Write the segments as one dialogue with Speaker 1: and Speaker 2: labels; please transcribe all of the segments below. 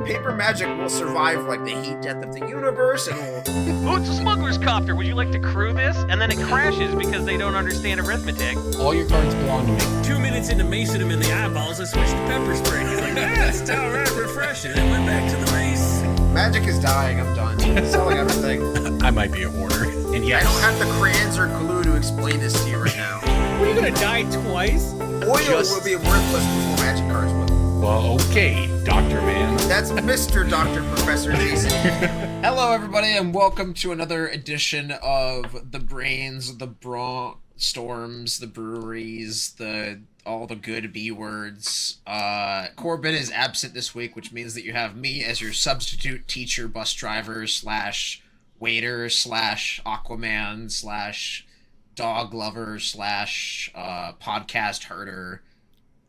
Speaker 1: paper magic will survive like the heat death of the universe, and will...
Speaker 2: Oh, it's a smuggler's copter. Would you like to crew this? And then it crashes because they don't understand arithmetic.
Speaker 3: All your cards belong to me.
Speaker 4: 2 minutes into macing him in the eyeballs, I switched to pepper spray. He's like, it's all right, refreshing. And went back to the mace.
Speaker 1: Magic is dying. I'm done. Selling everything.
Speaker 3: I might be a hoarder. And
Speaker 1: I
Speaker 3: yes,
Speaker 1: don't have the crayons or glue to explain this to you right now.
Speaker 5: What, are you gonna die twice?
Speaker 1: Oil will be worthless before magic cards will.
Speaker 3: well, okay, Dr. Man.
Speaker 1: That's Mr. Dr. Professor Jason.
Speaker 6: Hello, everybody, and welcome to another edition of the Brains, the Storms, the Breweries, all the good B words. Corbin is absent this week, which means that you have me as your substitute teacher, bus driver, / waiter, / Aquaman, / dog lover, / podcast herder.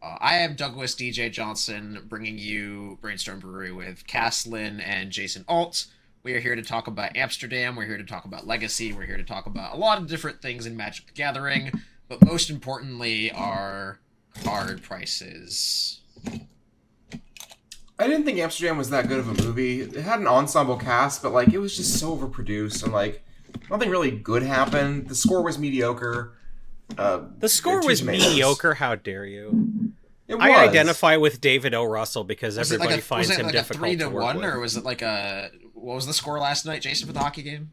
Speaker 6: I am Douglas DJ Johnson, bringing you Brainstorm Brewery with Cass Lynn and Jason Alt. We are here to talk about Amsterdam, we're here to talk about Legacy, we're here to talk about a lot of different things in Magic the Gathering, but most importantly, our card prices.
Speaker 7: I didn't think Amsterdam was that good of a movie. It had an ensemble cast, but it was just so overproduced, and nothing really good happened. The score was mediocre.
Speaker 5: The score was mediocre. How dare you?
Speaker 7: It was.
Speaker 5: I identify with David O. Russell because everybody finds him difficult to work
Speaker 6: 3-1,
Speaker 5: with.
Speaker 6: or was it what was the score last night, Jason, for the hockey game?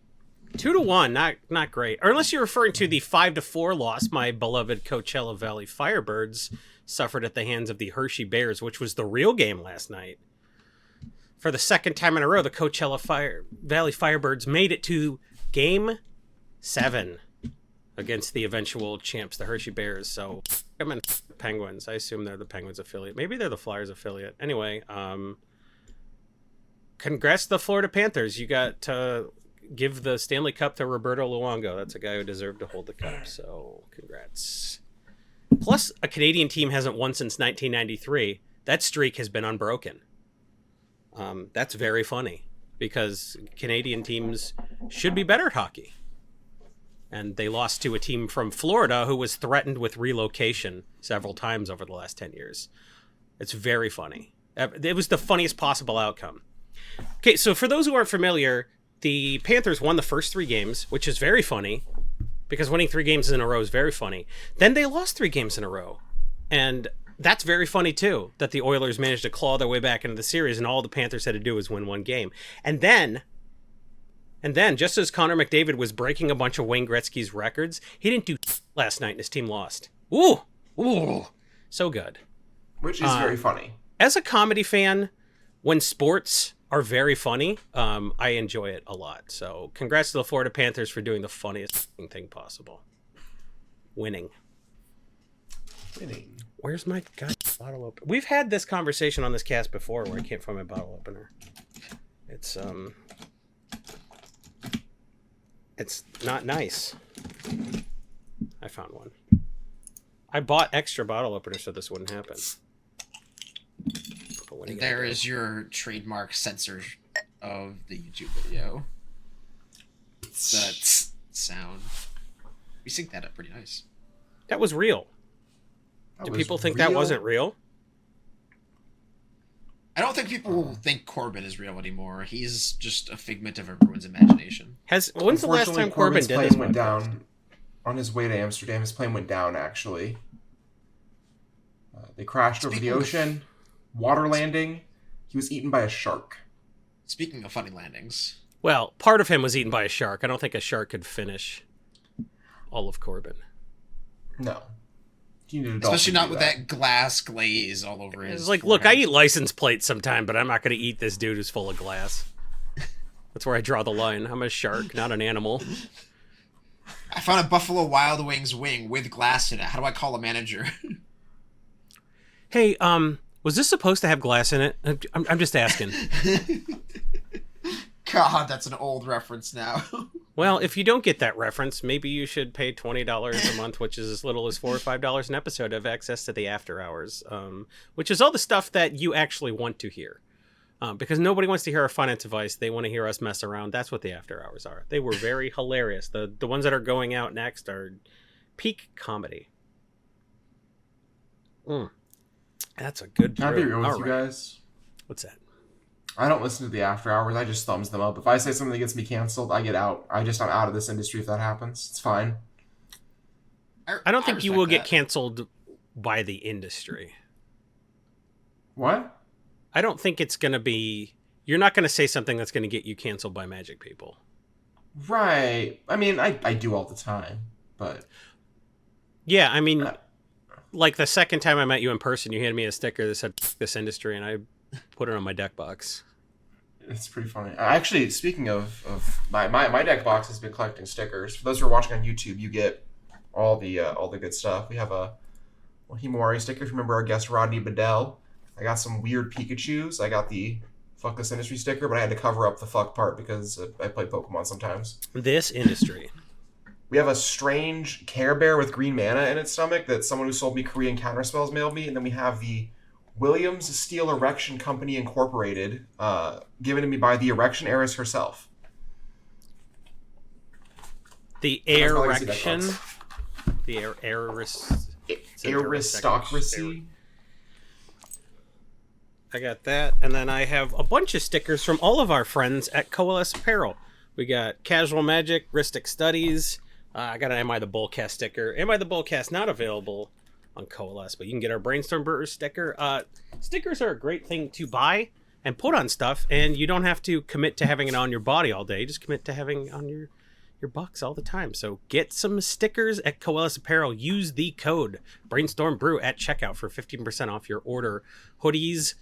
Speaker 5: 2-1, not great. Or unless you're referring to the 5-4 loss my beloved Coachella Valley Firebirds suffered at the hands of the Hershey Bears, which was the real game last night. For the second time in a row, the Coachella Valley Firebirds made it to Game 7 against the eventual champs, the Hershey Bears. So, come in, Penguins. I assume they're the Penguins affiliate. Maybe they're the Flyers affiliate. Anyway, congrats to the Florida Panthers. You got to give the Stanley Cup to Roberto Luongo. That's a guy who deserved to hold the cup. So, congrats. Plus, a Canadian team hasn't won since 1993. That streak has been unbroken. That's very funny because Canadian teams should be better at hockey. And they lost to a team from Florida who was threatened with relocation several times over the last 10 years. It's very funny. It was the funniest possible outcome. Okay, so for those who aren't familiar, the Panthers won the first 3 games, which is very funny because winning 3 games in a row is very funny. Then they lost 3 games in a row. And that's very funny, too, that the Oilers managed to claw their way back into the series and all the Panthers had to do was win 1 game. And then, just as Connor McDavid was breaking a bunch of Wayne Gretzky's records, he didn't do last night and his team lost. Ooh, so good.
Speaker 7: Which is very funny.
Speaker 5: As a comedy fan, when sports are very funny, I enjoy it a lot. So congrats to the Florida Panthers for doing the funniest thing possible. Winning. Where's my bottle opener? We've had this conversation on this cast before where I can't find my bottle opener. It's not nice. I found one. I bought extra bottle openers so this wouldn't happen.
Speaker 6: There is your trademark censor of the YouTube video. That sound. We synced that up pretty nice.
Speaker 5: That was real. Do people think that wasn't real?
Speaker 6: I don't think people think Corbin is real anymore. He's just a figment of everyone's imagination.
Speaker 5: When's the last time Corbin did
Speaker 7: plane
Speaker 5: this?
Speaker 7: Went down on his way to Amsterdam. His plane went down, actually. They crashed over the ocean. Water landing. He was eaten by a shark.
Speaker 6: Speaking of funny landings.
Speaker 5: Well, part of him was eaten by a shark. I don't think a shark could finish all of Corbin.
Speaker 7: No.
Speaker 6: Especially not with that glass glaze all over his
Speaker 5: It's like,
Speaker 6: forehead.
Speaker 5: look, I eat license plates sometime, but I'm not going to eat this dude who's full of glass. That's where I draw the line. I'm a shark, not an animal.
Speaker 6: I found a Buffalo Wild Wings wing with glass in it. How do I call a manager?
Speaker 5: Hey, was this supposed to have glass in it? I'm just asking.
Speaker 6: God, that's an old reference now.
Speaker 5: Well, if you don't get that reference, maybe you should pay $20 a month, which is as little as $4 or $5 an episode, to have access to the after hours, which is all the stuff that you actually want to hear. Because nobody wants to hear our finance advice. They want to hear us mess around. That's what the after hours are. They were very hilarious. The ones that are going out next are peak comedy. That's a good brew.
Speaker 7: Can I be real with
Speaker 5: All
Speaker 7: you
Speaker 5: right.
Speaker 7: guys?
Speaker 5: What's that?
Speaker 7: I don't listen to the after hours. I just thumbs them up. If I say something that gets me canceled, I get out. I'm out of this industry if that happens. It's fine.
Speaker 5: I don't think you will get
Speaker 6: that.
Speaker 5: canceled by the industry.
Speaker 7: What?
Speaker 5: I don't think it's going to be... You're not going to say something that's going to get you canceled by Magic people.
Speaker 7: Right. I mean, I do all the time, but...
Speaker 5: Yeah, I mean, like the second time I met you in person, you handed me a sticker that said "F this industry," and I put it on my deck box.
Speaker 7: It's pretty funny. Actually, speaking of my deck box has been collecting stickers. For those who are watching on YouTube, you get all the good stuff. We have a Himawari sticker. If you remember our guest Rodney Bedell, I got some weird Pikachus. I got the "Fuck this industry" sticker, but I had to cover up the fuck part because I play Pokemon sometimes.
Speaker 5: This industry.
Speaker 7: We have a strange Care Bear with green mana in its stomach that someone who sold me Korean counterspells mailed me, and then we have the Williams Steel Erection Company Incorporated, given to me by the Erection heiress herself.
Speaker 5: The erection. The
Speaker 7: Aristocracy.
Speaker 5: I got that, and then I have a bunch of stickers from all of our friends at Coalesce Apparel. We got Casual Magic, Ristic Studies. I got an Am I the Bullcast sticker. Am I the Bullcast not available on Coalesce, but you can get our Brainstorm Brewery sticker. Stickers are a great thing to buy and put on stuff, and you don't have to commit to having it on your body all day. Just commit to having it on your bucks all the time. So get some stickers at Coalesce Apparel. Use the code Brainstorm Brew at checkout for 15% off your order. Hoodies,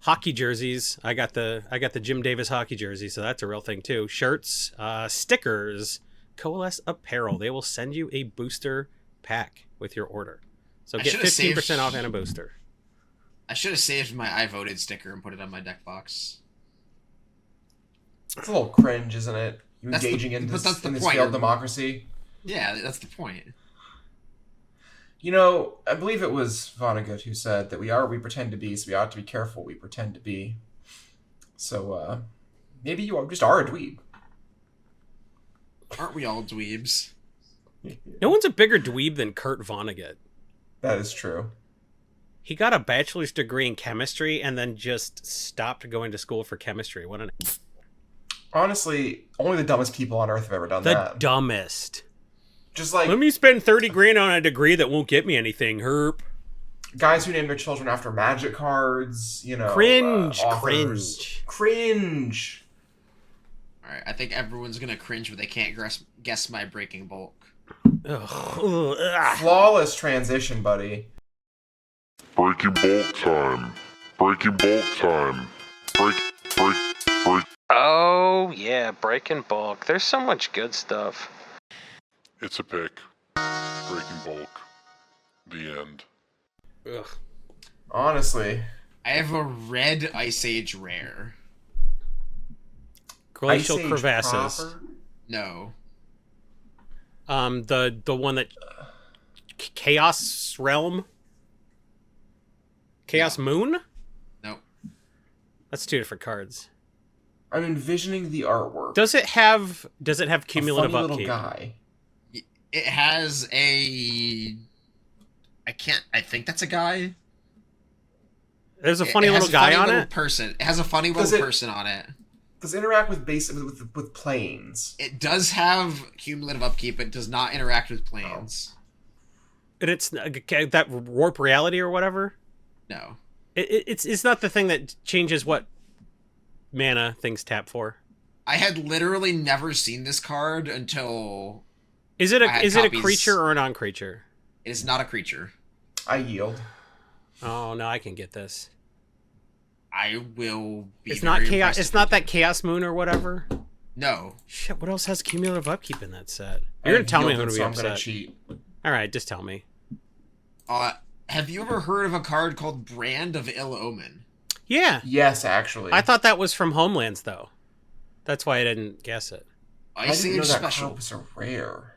Speaker 5: hockey jerseys. I got the Jim Davis hockey jersey, so that's a real thing too. Shirts, stickers. Coalesce Apparel. They will send you a booster pack with your order. So get 15% off and a booster.
Speaker 6: I should have saved my I voted sticker and put it on my deck box.
Speaker 7: It's a little cringe, isn't it? You engaging in this failed democracy.
Speaker 6: Yeah, that's the point.
Speaker 7: You know, I believe it was Vonnegut who said that we are what we pretend to be, so we ought to be careful what we pretend to be. So, maybe you just are a dweeb.
Speaker 6: Aren't we all dweebs?
Speaker 5: No one's a bigger dweeb than Kurt Vonnegut.
Speaker 7: That is true.
Speaker 5: He got a bachelor's degree in chemistry and then just stopped going to school for chemistry. What an...
Speaker 7: Honestly, only the dumbest people on earth have ever done
Speaker 5: The
Speaker 7: that.
Speaker 5: dumbest.
Speaker 7: Just like...
Speaker 5: Let me spend 30 grand on a degree that won't get me anything, herp.
Speaker 7: Guys who name their children after magic cards, you know...
Speaker 5: Cringe.
Speaker 7: Authors. Cringe.
Speaker 6: Alright, I think everyone's gonna cringe when they can't guess my breaking bulk.
Speaker 5: Ugh.
Speaker 7: Flawless transition, buddy.
Speaker 8: Breaking bulk time. Breaking bulk time. Break.
Speaker 2: Oh, yeah, breaking bulk. There's so much good stuff.
Speaker 8: It's a pick. Breaking bulk. The end.
Speaker 5: Ugh.
Speaker 7: Honestly.
Speaker 6: I have a red Ice Age rare.
Speaker 5: Glacial
Speaker 7: Ice Age
Speaker 5: crevasses.
Speaker 7: proper?
Speaker 6: No.
Speaker 5: The one that... Chaos Realm? Chaos Moon?
Speaker 6: No.
Speaker 5: That's two different cards.
Speaker 7: I'm envisioning the artwork.
Speaker 5: Does it have cumulative
Speaker 7: a funny
Speaker 5: upkeep?
Speaker 7: little guy.
Speaker 6: It has a... I think that's a guy.
Speaker 5: There's a funny little guy on it?
Speaker 6: Person. It has a funny little person on it.
Speaker 7: Does it interact with planes?
Speaker 6: It does have cumulative upkeep, but does not interact with planes.
Speaker 5: And it's that warp reality or whatever?
Speaker 6: No.
Speaker 5: It's not the thing that changes what mana things tap for.
Speaker 6: I had literally never seen this card until...
Speaker 5: Is it
Speaker 6: copies.
Speaker 5: a creature or a non-creature?
Speaker 6: It is not a creature.
Speaker 7: I yield.
Speaker 5: Oh, no, I can get this.
Speaker 6: I will be
Speaker 5: It's not
Speaker 6: very
Speaker 5: chaos.
Speaker 6: impressed
Speaker 5: It's
Speaker 6: if
Speaker 5: not
Speaker 6: you
Speaker 5: that Chaos Moon or whatever.
Speaker 6: No.
Speaker 5: Shit, what else has cumulative upkeep in that set? You're gonna tell me I'm gonna be
Speaker 7: I'm gonna
Speaker 5: upset.
Speaker 7: cheat.
Speaker 5: All right, just tell me.
Speaker 6: Have you ever heard of a card called Brand of Ill Omen?
Speaker 5: Yeah,
Speaker 7: Yes, actually.
Speaker 5: I thought that was from Homelands though. That's why I didn't guess it.
Speaker 7: I
Speaker 6: Ice
Speaker 7: didn't know
Speaker 6: Age
Speaker 7: that
Speaker 6: special.
Speaker 7: card was a rare.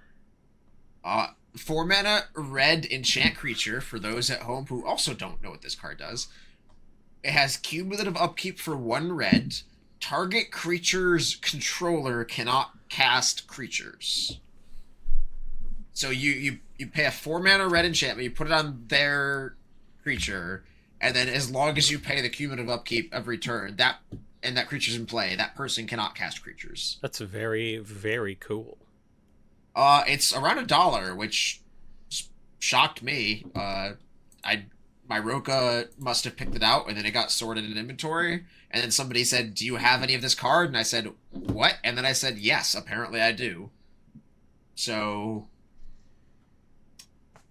Speaker 6: 4 mana red enchant creature for those at home who also don't know what this card does. It has cumulative upkeep for 1 red. Target creature's controller cannot cast creatures. So you pay a 4 mana red enchantment, you put it on their creature, and then as long as you pay the cumulative upkeep every turn, that and that creature's in play, that person cannot cast creatures.
Speaker 5: That's very, very cool.
Speaker 6: It's around $1, which shocked me. My Roka must have picked it out, and then it got sorted in inventory. And then somebody said, "Do you have any of this card?" And I said, "What?" And then I said, "Yes, apparently I do." So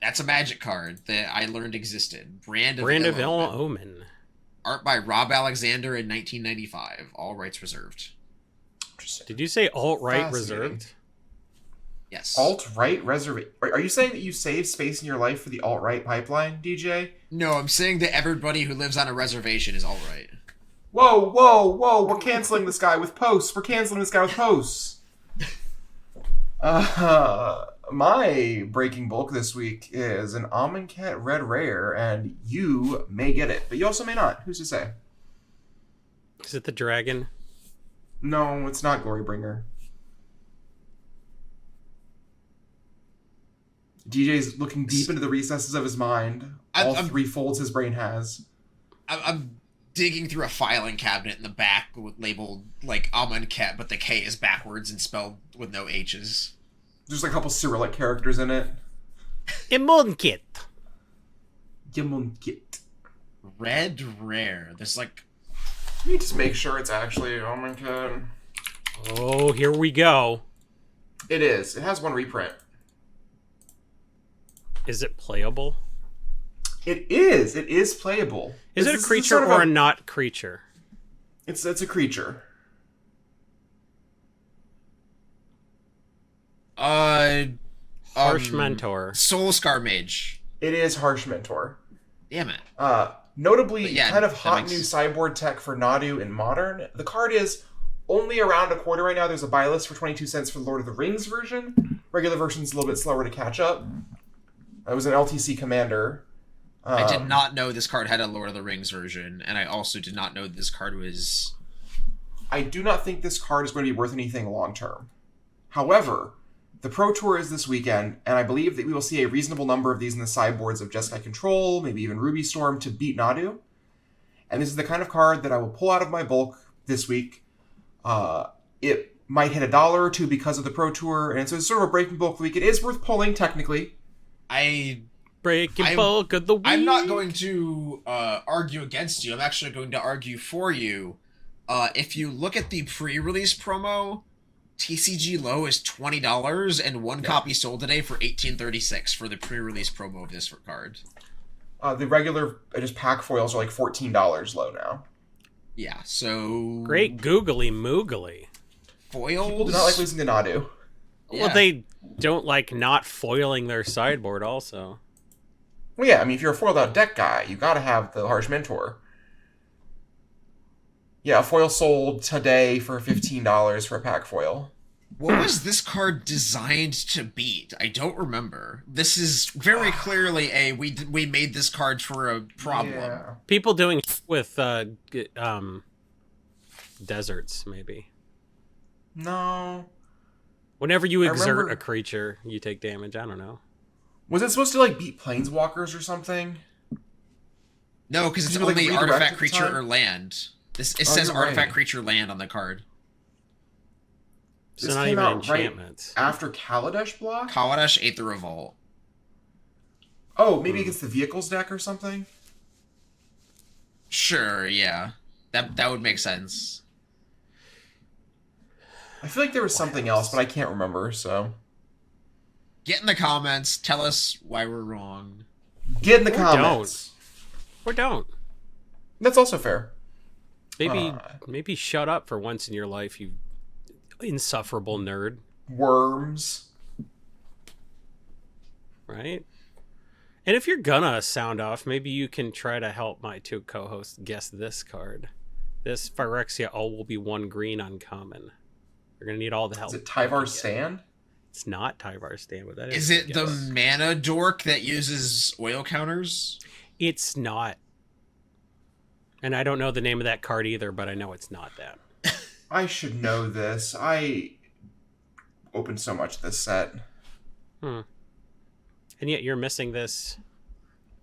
Speaker 6: that's a Magic card that I learned existed. Brand of
Speaker 5: Ill Omen.
Speaker 6: Art by Rob Alexander in 1995. All rights reserved.
Speaker 5: Did you say alt-right
Speaker 7: Fascinating.
Speaker 5: reserved?
Speaker 6: Yes.
Speaker 7: Alt-right reservation. Are you saying that you save space in your life for the alt-right pipeline, DJ?
Speaker 6: No, I'm saying that everybody who lives on a reservation is all right.
Speaker 7: Whoa, whoa, whoa! We're canceling this guy with posts. We're canceling this guy with posts. My breaking bulk this week is an Amonkhet Red Rare, and you may get it, but you also may not. Who's to say?
Speaker 5: Is it the dragon?
Speaker 7: No, it's not Glorybringer. DJ's looking deep into the recesses of his mind. All
Speaker 6: I'm-
Speaker 7: 3 folds his brain has.
Speaker 6: I'm digging through a filing cabinet in the back with labeled like Amonkhet, but the K is backwards and spelled with no H's.
Speaker 7: There's like a couple Cyrillic characters in it.
Speaker 5: Imonkit.
Speaker 7: Yamunkit.
Speaker 6: Red Rare. There's like...
Speaker 7: Let me just make sure it's actually Amonkhet.
Speaker 5: Oh, here we go.
Speaker 7: It is. It has 1 reprint.
Speaker 5: Is it playable?
Speaker 7: It is. It is playable.
Speaker 5: Is it a
Speaker 7: This
Speaker 5: creature
Speaker 7: sort of
Speaker 5: or a not creature?
Speaker 7: It's a creature.
Speaker 5: Harsh Mentor.
Speaker 6: Soul Scar Mage.
Speaker 7: It is Harsh Mentor.
Speaker 6: Damn it.
Speaker 7: Notably,
Speaker 6: But yeah,
Speaker 7: kind of
Speaker 6: that
Speaker 7: hot
Speaker 6: makes-
Speaker 7: new sideboard tech for Nadu in Modern. The card is only around $0.25 right now. There's a buy list for 22 cents for the Lord of the Rings version. Regular version's a little bit slower to catch up. It was an LTC Commander.
Speaker 6: I did not know this card had a Lord of the Rings version, and I also did not know this card was...
Speaker 7: I do not think this card is going to be worth anything long term. However, the Pro Tour is this weekend, and I believe that we will see a reasonable number of these in the sideboards of Jeskai Control, maybe even Ruby Storm, to beat Nadu. And this is the kind of card that I will pull out of my bulk this week. It might hit $1 or $2 because of the Pro Tour, and so it's sort of a breaking bulk week. It is worth pulling, technically.
Speaker 5: Breaking bulk of the week.
Speaker 6: I'm not going to argue against you. I'm actually going to argue for you. If you look at the pre-release promo, TCG low is $20, and 1 copy sold today for $18.36 for the pre-release promo of this card.
Speaker 7: The regular just pack foils are like $14 low now.
Speaker 6: Yeah, so...
Speaker 5: Great googly moogly.
Speaker 6: Foils?
Speaker 7: People do not like losing to Nadu.
Speaker 6: Yeah.
Speaker 5: Well, they don't like not foiling their sideboard also.
Speaker 7: Well, yeah, I mean, if you're a foiled out deck guy, you gotta have the Harsh Mentor. Yeah, a foil sold today for $15 for a pack foil.
Speaker 6: What was this card designed to beat? I don't remember. This is very clearly a we made this card for a problem.
Speaker 7: Yeah.
Speaker 5: People doing with deserts, maybe.
Speaker 7: No.
Speaker 5: Whenever you
Speaker 7: I
Speaker 5: exert
Speaker 7: remember-
Speaker 5: a creature, you take damage. I don't know.
Speaker 7: Was it supposed to like beat Planeswalkers or something?
Speaker 6: No, because it's
Speaker 7: Did you, like,
Speaker 6: only
Speaker 7: redirect
Speaker 6: artifact,
Speaker 7: at the
Speaker 6: creature,
Speaker 7: time?
Speaker 6: or land. It
Speaker 7: Oh,
Speaker 6: says
Speaker 7: you're
Speaker 6: artifact,
Speaker 7: right.
Speaker 6: creature, land on the card.
Speaker 5: It's
Speaker 7: This
Speaker 5: not
Speaker 7: came
Speaker 5: even
Speaker 7: out right
Speaker 5: enchantments.
Speaker 7: after Kaladesh block?
Speaker 6: Kaladesh, Aether Revolt.
Speaker 7: Oh, maybe against the vehicles deck or something?
Speaker 6: Sure, yeah. That would make sense.
Speaker 7: I feel like there was something else, but I can't remember, so.
Speaker 6: Get in the comments. Tell us why we're wrong.
Speaker 7: Get in the
Speaker 5: Or
Speaker 7: comments.
Speaker 5: Or don't.
Speaker 7: That's also fair.
Speaker 5: Maybe shut up for once in your life, you insufferable nerd.
Speaker 7: Worms.
Speaker 5: Right? And if you're gonna sound off, maybe you can try to help my 2 co-hosts guess this card. This Phyrexia all will be 1 green uncommon. You're gonna need all the help.
Speaker 7: Is it Tyvar Sand?
Speaker 5: It's not Tyvar Stand, but that
Speaker 6: Is
Speaker 5: a
Speaker 6: it the
Speaker 5: guess.
Speaker 6: mana dork that uses oil counters?
Speaker 5: It's not. And I don't know the name of that card either, but I know it's not that.
Speaker 7: I should know this. I opened so much this set.
Speaker 5: And yet you're missing this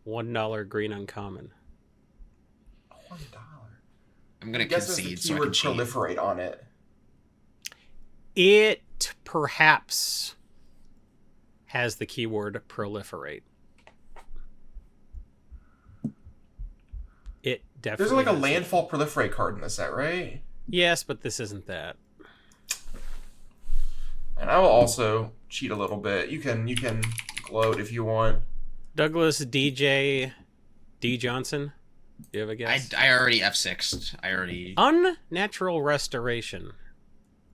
Speaker 5: $1 green uncommon.
Speaker 7: $1.
Speaker 6: I'm gonna
Speaker 7: Guess that's the
Speaker 6: concede so I
Speaker 7: keyword
Speaker 6: can cheat.
Speaker 7: proliferate on it.
Speaker 5: It perhaps has the keyword proliferate. It definitely.
Speaker 7: There's like a
Speaker 5: has it.
Speaker 7: landfall proliferate card in the set, right?
Speaker 5: Yes, but this isn't that.
Speaker 7: And I will also cheat a little bit. You can gloat if you want.
Speaker 5: Douglas DJ D Johnson. Do you have a guess?
Speaker 6: I already F6'd. I already.
Speaker 5: Unnatural Restoration.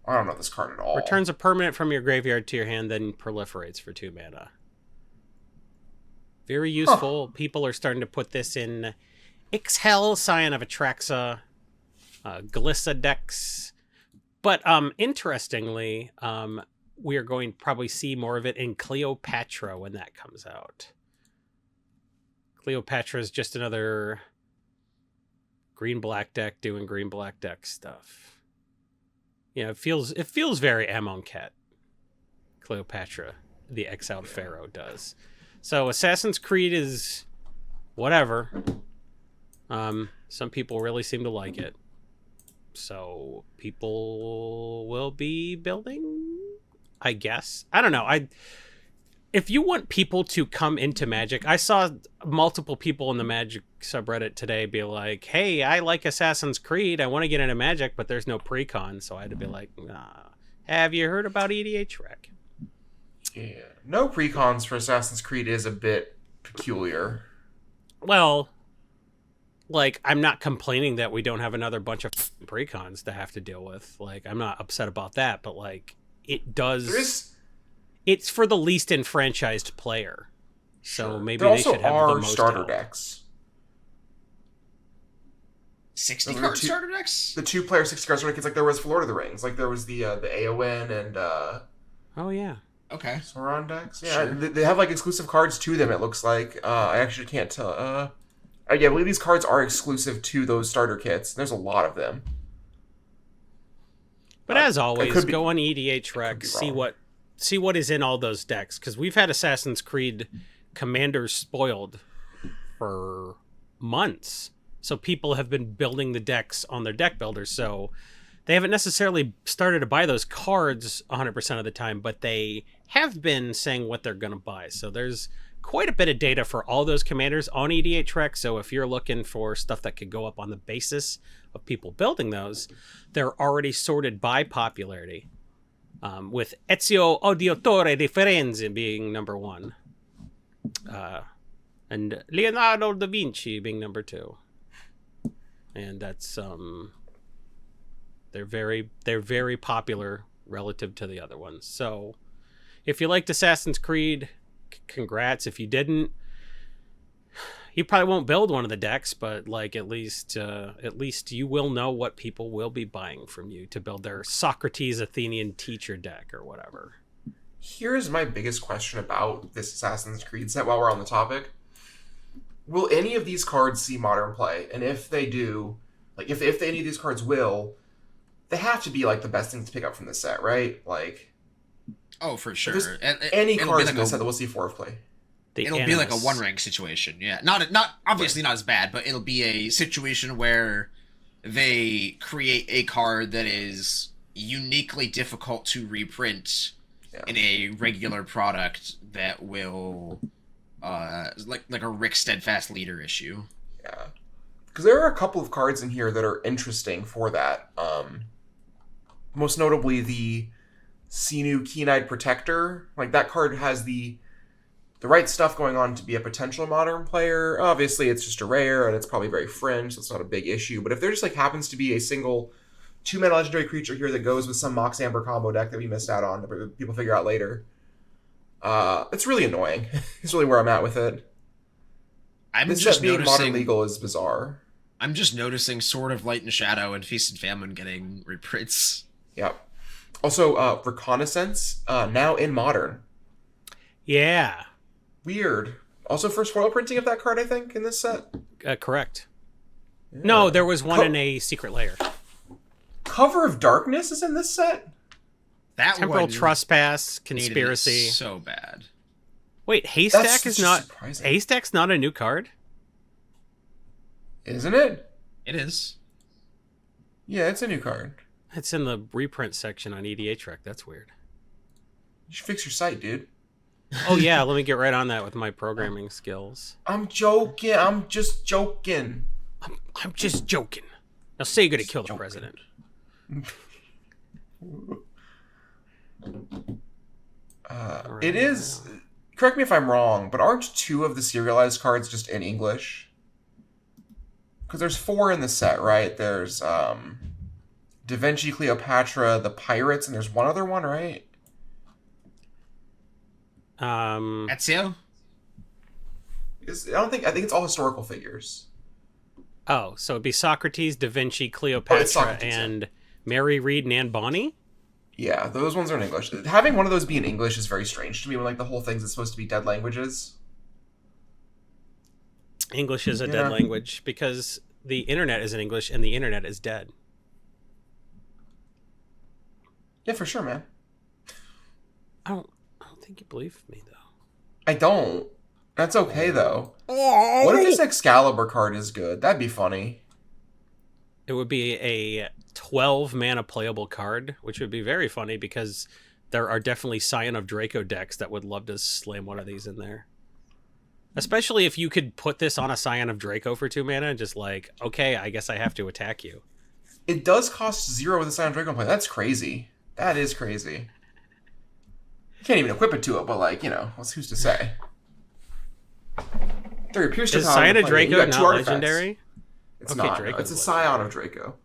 Speaker 7: I don't know this card at all.
Speaker 5: Returns a permanent from your graveyard to your hand, then proliferates for 2 mana. Very useful. People are starting to put this in Ixhel, Scion of Atraxa, Glissa decks. But interestingly, we are going to probably see more of it in Cleopatra when that comes out. Cleopatra is just another green-black deck doing green-black deck stuff. You know, it feels very Amonkhet. Cleopatra, the exiled pharaoh, does. So Assassin's Creed is whatever. Some people really seem to like it. So people will be building, I guess. I don't know. If you want people to come into Magic, I saw multiple people in the Magic subreddit today be like, hey, I like Assassin's Creed. I want to get into Magic, but there's no precon. So I had to be like, have you heard about EDH Rec?
Speaker 7: Yeah. No precons for Assassin's Creed is a bit peculiar.
Speaker 5: Well, like, I'm not complaining that we don't have another bunch of precons to have to deal with. Like, I'm not upset about that, but, like, it does... It's for the least enfranchised player. So maybe
Speaker 7: there
Speaker 5: they should have the most
Speaker 7: starter
Speaker 5: help.
Speaker 7: decks.
Speaker 6: 60
Speaker 7: Those are
Speaker 6: card
Speaker 7: the
Speaker 6: starter decks?
Speaker 7: The 2-player 60 card starter decks, like there was Lord of the Rings. Like there was the AON and
Speaker 5: Oh, yeah.
Speaker 6: Okay.
Speaker 7: Sauron decks. Yeah,
Speaker 6: Sure.
Speaker 7: they have like exclusive cards to them, it looks like. I actually can't tell. Yeah, I believe these cards are exclusive to those starter kits. There's a lot of them.
Speaker 5: But as always,
Speaker 7: could be-
Speaker 5: go on EDH Rec,
Speaker 7: be
Speaker 5: see
Speaker 7: wrong.
Speaker 5: what is in all those decks. Because we've had Assassin's Creed Commanders spoiled for months. So people have been building the decks on their deck builders. So they haven't necessarily started to buy those cards 100% of the time, but they have been saying what they're going to buy. So there's quite a bit of data for all those commanders on EDH Rec. So if you're looking for stuff that could go up on the basis of people building those, they're already sorted by popularity. With Ezio Auditore di Firenze being number 1. And Leonardo da Vinci being number 2. And that's they're very popular relative to the other ones. So if you liked Assassin's Creed, congrats. If you didn't, you probably won't build one of the decks, but like at least you will know what people will be buying from you to build their Socrates Athenian teacher deck or whatever.
Speaker 7: Here's my biggest question about this Assassin's Creed set while we're on the topic. Will any of these cards see modern play? And if they do, like if any of these cards will, they have to be like the best things to pick up from this set, right? Like,
Speaker 6: Oh, for sure.
Speaker 7: any
Speaker 6: it'll
Speaker 7: cards
Speaker 6: be
Speaker 7: in
Speaker 6: like
Speaker 7: this set that will see 4 of play.
Speaker 5: The
Speaker 6: It'll be like a
Speaker 5: Animus.
Speaker 6: one rank situation. Yeah, not obviously not as bad, but it'll be a situation where they create a card that is uniquely difficult to reprint in a regular product that will like a Rick Steadfast Leader issue.
Speaker 7: Yeah. Because there are a couple of cards in here that are interesting for that. Most notably the Sinu Keen-Eyed Protector. Like that card has the right stuff going on to be a potential modern player. Obviously, it's just a rare, and it's probably very fringe, so it's not a big issue. But if there just like happens to be a single 2-mana legendary creature here that goes with some Mox Amber combo deck that we missed out on, that people figure out later, it's really annoying. It's really where I'm at with it.
Speaker 6: I'm
Speaker 7: This
Speaker 6: just
Speaker 7: set being modern
Speaker 6: noticing.
Speaker 7: legal is bizarre.
Speaker 6: I'm just noticing Sword of Light and Shadow and Feast and Famine getting reprints.
Speaker 7: Yep. Also, Reconnaissance, now in modern.
Speaker 5: Yeah.
Speaker 7: Weird. Also, first foil printing of that card, I think, in this set.
Speaker 5: Correct. No, there was one
Speaker 7: Co-
Speaker 5: in a secret layer.
Speaker 7: Cover of Darkness is in this set?
Speaker 6: That
Speaker 5: Temporal
Speaker 6: one
Speaker 5: Trespass,
Speaker 6: needed it
Speaker 5: Conspiracy.
Speaker 6: so bad.
Speaker 5: Wait, Haystack
Speaker 7: That's
Speaker 5: is
Speaker 7: just
Speaker 5: not...
Speaker 7: surprising.
Speaker 5: Haystack's not a new card?
Speaker 7: Isn't it?
Speaker 6: It is.
Speaker 7: Yeah, it's a new card.
Speaker 5: It's in the reprint section on EDH Rec. That's weird.
Speaker 7: You should fix your site, dude.
Speaker 5: Oh yeah, let me get right on that with my programming skills.
Speaker 7: I'm joking. I'm just joking.
Speaker 5: I'm just joking. Now say you're gonna kill the president.
Speaker 7: It is. Correct me if I'm wrong, but aren't 2 of the serialized cards just in English? Because there's 4 in the set, right? There's Da Vinci, Cleopatra, the Pirates, and there's one other one, right?
Speaker 6: Ezio?
Speaker 7: I think it's all historical figures.
Speaker 5: Oh, so it'd be Socrates, Da Vinci,
Speaker 7: Oh,
Speaker 5: Cleopatra,
Speaker 7: it's Socrates,
Speaker 5: and Mary Read and Anne Bonny?
Speaker 7: Yeah, those ones are in English. Having one of those be in English is very strange to me when like the whole thing's supposed to be dead languages.
Speaker 5: English is a dead language because the internet is in English and the internet is dead.
Speaker 7: Yeah, for sure, man.
Speaker 5: I don't think you believe me though.
Speaker 7: I don't. That's okay though. What if this Excalibur card is good? That'd be funny.
Speaker 5: It would be a 12 mana playable card, which would be very funny because there are definitely Scion of Draco decks that would love to slam one of these in there. Especially if you could put this on a Scion of Draco for 2 mana and just like, okay, I guess I have to attack you.
Speaker 7: It does cost 0 with a Scion of Draco play. That's crazy. That is crazy. You can't even equip it to it, but like, who's to say? There, Pierce
Speaker 5: Is Scion of Draco not legendary?
Speaker 7: It's
Speaker 5: Okay,
Speaker 7: not.
Speaker 5: Draco's
Speaker 7: It's a Scion of Draco.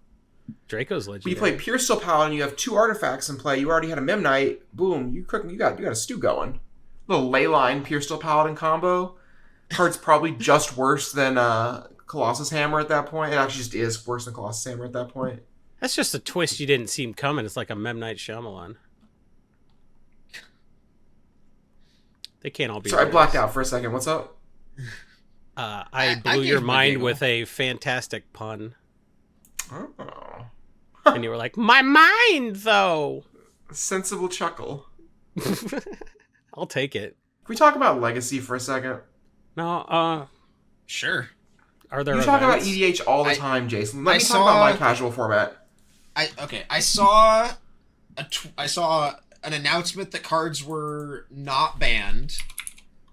Speaker 5: Draco's
Speaker 7: But
Speaker 5: legendary.
Speaker 7: you play Pierce Steel Paladin, you have 2 artifacts in play, you already had a Memnite, boom, you got a stew going. Little Leyline Pierce Steel Paladin combo. Card's probably just worse than Colossus Hammer at that point. It actually just is worse than Colossus Hammer at that point.
Speaker 5: That's just a twist you didn't see coming. It's like a Memnite Shyamalan. They can't all be.
Speaker 7: Sorry, I
Speaker 5: winners.
Speaker 7: blacked out for a second. What's up?
Speaker 5: I blew
Speaker 6: I
Speaker 5: your
Speaker 6: gave him a
Speaker 5: mind
Speaker 6: giggle.
Speaker 5: with a fantastic pun.
Speaker 7: Oh.
Speaker 5: And you were like, my mind, though.
Speaker 7: Sensible chuckle.
Speaker 5: I'll take it.
Speaker 7: Can we talk about Legacy for a second?
Speaker 5: No,
Speaker 6: Sure.
Speaker 5: are there
Speaker 7: You talk about
Speaker 5: events?
Speaker 7: EDH all the
Speaker 6: I-
Speaker 7: time, Jason.
Speaker 6: I
Speaker 7: Let me talk
Speaker 6: saw-
Speaker 7: about my casual format.
Speaker 6: I saw an announcement that cards were not banned,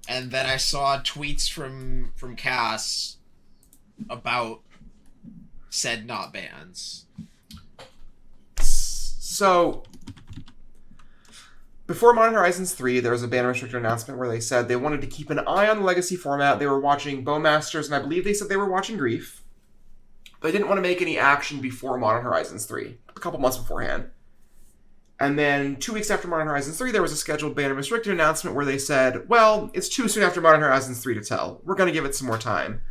Speaker 6: and then I saw tweets from Cass about said not bans.
Speaker 7: So, before Modern Horizons 3, there was a ban restrictor announcement where they said they wanted to keep an eye on the Legacy format. They were watching Bowmasters, and I believe they said they were watching Grief. They didn't want to make any action before Modern Horizons 3, a couple months beforehand. And then 2 weeks after Modern Horizons 3, there was a scheduled ban and restricted announcement where they said, well, it's too soon after Modern Horizons 3 to tell. We're going to give it some more time.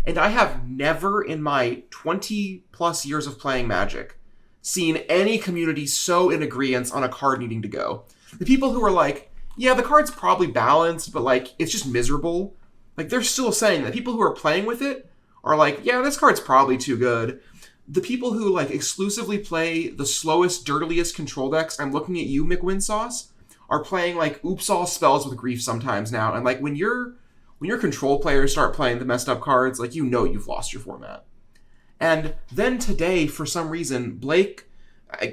Speaker 7: And I have never in my 20-plus years of playing Magic seen any community so in agreement on a card needing to go. The people who are like, yeah, the card's probably balanced, but like, it's just miserable. Like, they're still saying that. People who are playing with it are like, yeah, this card's probably too good. The people who like exclusively play the slowest, dirtiest control decks, I'm looking at you, McWinsauce, are playing like oops all spells with Grief sometimes now. And like when your control players start playing the messed up cards, like you've lost your format. And then today, for some reason, Blake,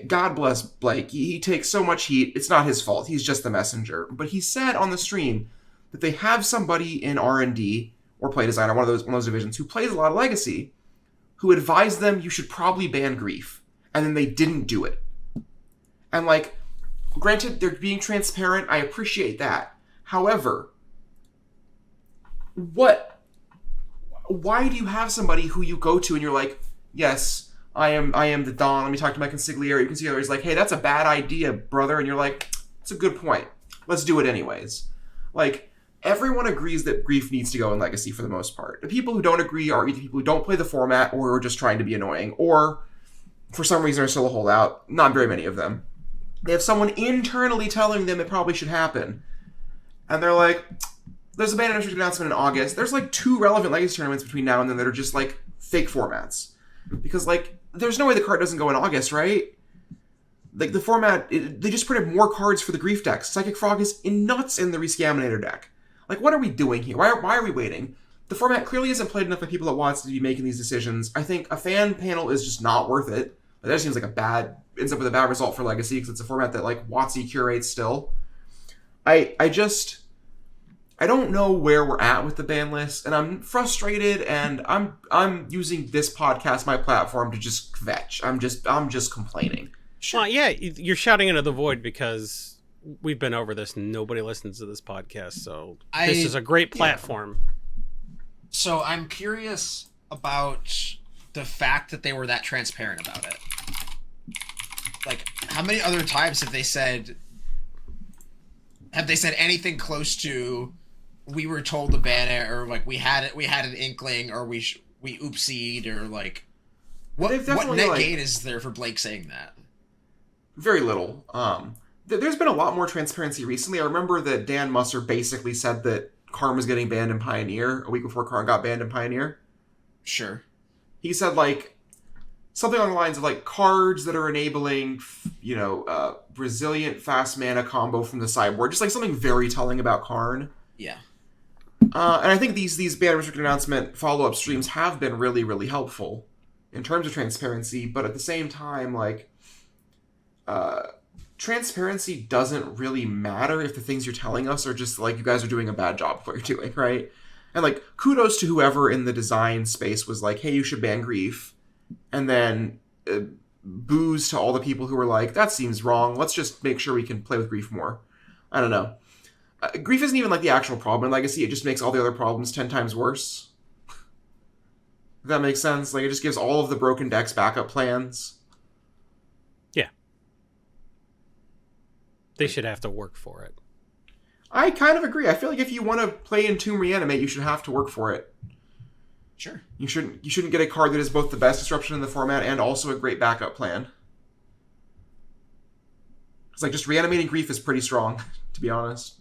Speaker 7: God bless Blake, he takes so much heat. It's not his fault. He's just the messenger. But he said on the stream that they have somebody in R&D or play design or one of those divisions who plays a lot of Legacy, who advised them you should probably ban Grief. And then they didn't do it. And like, granted, they're being transparent. I appreciate that. However, why do you have somebody who you go to and you're like, yes, I am the Don. Let me talk to my consigliere. Your consigliere is like, hey, that's a bad idea, brother. And you're like, it's a good point. Let's do it anyways. Like, everyone agrees that Grief needs to go in Legacy for the most part. The people who don't agree are either people who don't play the format or are just trying to be annoying, or for some reason are still a holdout. Not very many of them. They have someone internally telling them it probably should happen. And they're like, there's a ban and restricted announcement in August. There's like 2 relevant Legacy tournaments between now and then that are just like fake formats. Because like, there's no way the card doesn't go in August, right? Like the format, they just printed more cards for the Grief decks. Psychic Frog is nuts in the Rescaminator deck. Like, what are we doing here? Why are we waiting? The format clearly isn't played enough by people that wants to be making these decisions. I think a fan panel is just not worth it. That seems like ends up with a bad result for Legacy because it's a format that like WotC curates still. I don't know where we're at with the ban list, and I'm frustrated, and I'm using this podcast, my platform, to just kvetch. I'm just complaining.
Speaker 5: Well, yeah, you're shouting into the void because we've been over this. Nobody listens to this podcast, so this is a great platform.
Speaker 6: So I'm curious about the fact that they were that transparent about it. Like, how many other times have they said anything close to we were told to ban it, or like we had an inkling, or we oopsied, or like what net gain is there for Blake saying that?
Speaker 7: Very little. There's been a lot more transparency recently. I remember that Dan Musser basically said that Karn was getting banned in Pioneer a week before Karn got banned in Pioneer.
Speaker 6: Sure.
Speaker 7: He said like something along the lines of like cards that are enabling, resilient fast mana combo from the sideboard, just like something very telling about Karn.
Speaker 6: Yeah.
Speaker 7: And I think these ban restricted announcement follow-up streams have been really, really helpful in terms of transparency, but at the same time, like, transparency doesn't really matter if the things you're telling us are just like, you guys are doing a bad job of what you're doing, right? And like, kudos to whoever in the design space was like, hey, you should ban Grief. And then boos to all the people who were like, that seems wrong. Let's just make sure we can play with Grief more. I don't know. Grief isn't even like the actual problem in Legacy. It just makes all the other problems 10 times worse. If that makes sense. Like, it just gives all of the broken decks backup plans.
Speaker 5: Yeah. They should have to work for it.
Speaker 7: I kind of agree. I feel like if you want to play Entomb Reanimate, you should have to work for it.
Speaker 6: Sure. You
Speaker 7: shouldn't get a card that is both the best disruption in the format and also a great backup plan. It's like, just reanimating Grief is pretty strong, to be honest.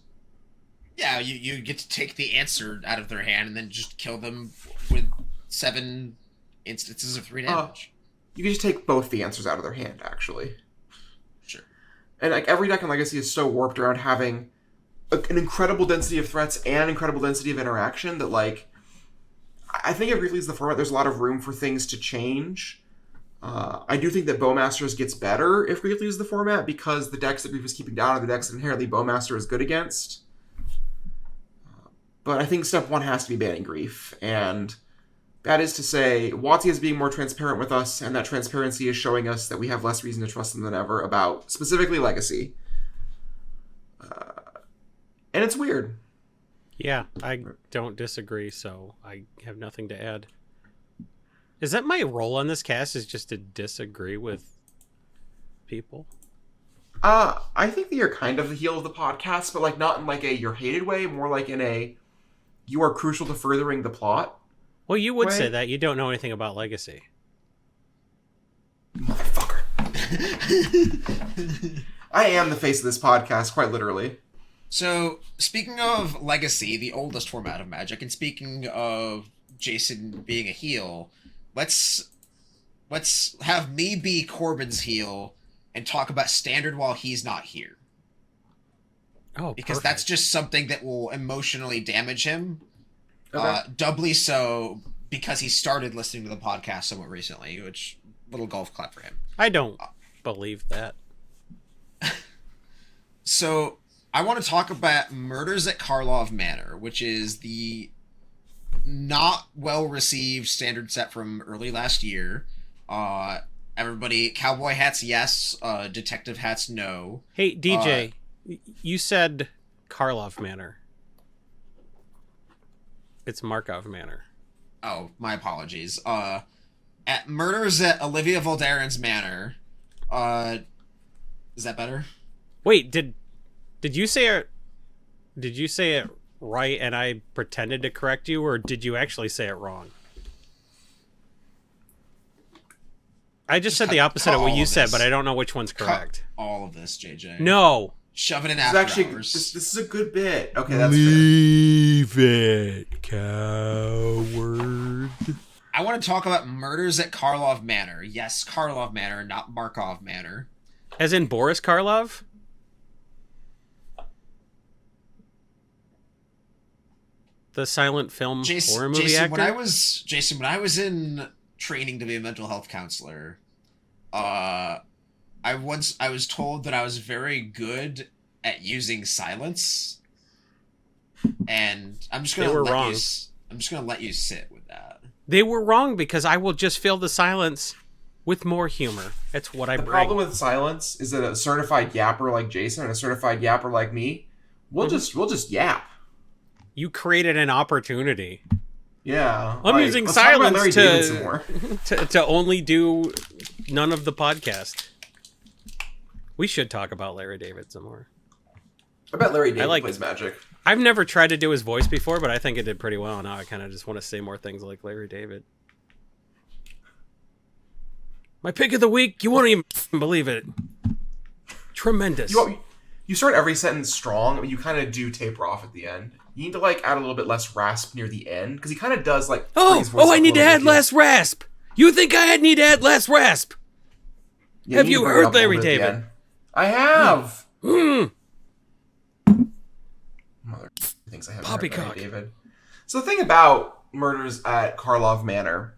Speaker 6: Yeah, you get to take the answer out of their hand and then just kill them with 7 instances of 3 damage.
Speaker 7: You can just take both the answers out of their hand, actually.
Speaker 6: Sure.
Speaker 7: And like, every deck in Legacy is so warped around having an incredible density of threats and an incredible density of interaction that, like, I think if Grief leaves the format, there's a lot of room for things to change. I do think that Bowmasters gets better if Grief leaves the format, because the decks that Grief is keeping down are the decks that inherently Bowmaster is good against. But I think step 1 has to be banning Grief, and that is to say, WotC is being more transparent with us, and that transparency is showing us that we have less reason to trust them than ever about, specifically, Legacy. And it's weird.
Speaker 5: Yeah, I don't disagree, so I have nothing to add. Is that my role on this cast, is just to disagree with people?
Speaker 7: I think that you're kind of the heel of the podcast, but like not in like a you're hated way, more like in a you are crucial to furthering the plot.
Speaker 5: Well, you would
Speaker 7: way.
Speaker 5: say that. You don't know anything about Legacy.
Speaker 7: Motherfucker. I am the face of this podcast, quite literally.
Speaker 6: So, speaking of Legacy, the oldest format of Magic, and speaking of Jason being a heel, let's have me be Corbin's heel and talk about Standard while he's not here.
Speaker 5: Oh,
Speaker 6: because
Speaker 5: perfect.
Speaker 6: that's just something that will emotionally damage him.
Speaker 7: Okay.
Speaker 6: Doubly so because he started listening to the podcast somewhat recently, which, little golf clap for him.
Speaker 5: I don't believe that.
Speaker 6: So, I want to talk about Murders at Karlov Manor, which is the not well-received standard set from early last year. Everybody, cowboy hats, yes. Detective hats, no.
Speaker 5: Hey, DJ, you said Karlov Manor. It's Markov Manor.
Speaker 6: Oh, my apologies. At Murders at Olivia Volderin's Manor. Is that better?
Speaker 5: Wait, did you say it? Did you say it right and I pretended to correct you, or did you actually say it wrong? I just said the opposite of what you said, but I don't know which one's correct.
Speaker 6: Cut all of this, JJ.
Speaker 5: No.
Speaker 6: Shove it in
Speaker 7: This is
Speaker 6: after
Speaker 7: actually
Speaker 6: hours.
Speaker 7: this is a good bit. Okay, that's
Speaker 3: Leave it, coward.
Speaker 6: I want to talk about Murders at Karlov Manor. Yes, Karlov Manor, not Markov Manor.
Speaker 5: As in Boris Karlov? The silent film horror movie
Speaker 6: Jason,
Speaker 5: actor?
Speaker 6: when I was in training to be a mental health counselor, I was told that I was very good at using silence, and I'm just gonna
Speaker 5: They were
Speaker 6: let
Speaker 5: wrong.
Speaker 6: I'm just gonna let you sit with that.
Speaker 5: They were wrong because I will just fill the silence with more humor. That's what I
Speaker 7: The
Speaker 5: bring.
Speaker 7: problem with silence is that a certified yapper like Jason and a certified yapper like me, we'll just yap.
Speaker 5: You created an opportunity
Speaker 7: Yeah.
Speaker 5: I'm using
Speaker 7: let's talk about Larry
Speaker 5: silence
Speaker 7: David some more.
Speaker 5: to only do none of the podcast. We should talk about Larry David some more.
Speaker 7: I bet Larry David
Speaker 5: like-
Speaker 7: plays Magic.
Speaker 5: I've never tried to do his voice before, but I think it did pretty well. Now I kind of just want to say more things like Larry David. My pick of the week, you won't even believe it. Tremendous.
Speaker 7: You start every sentence strong, but you kind of do taper off at the end. You need to like add a little bit less rasp near the end because he kind of does like. freeze voice
Speaker 5: I
Speaker 7: up a
Speaker 5: need to
Speaker 7: little
Speaker 5: add
Speaker 7: bit.
Speaker 5: less rasp. You think I need to add less rasp?
Speaker 7: Yeah,
Speaker 5: Have
Speaker 7: need to
Speaker 5: you
Speaker 7: bring it
Speaker 5: heard
Speaker 7: up a little
Speaker 5: Larry
Speaker 7: bit at the
Speaker 5: David?
Speaker 7: end. I have. Mother thinks I haven't heard
Speaker 5: Poppycock.
Speaker 7: Larry David. So the thing about Murders at Karlov Manor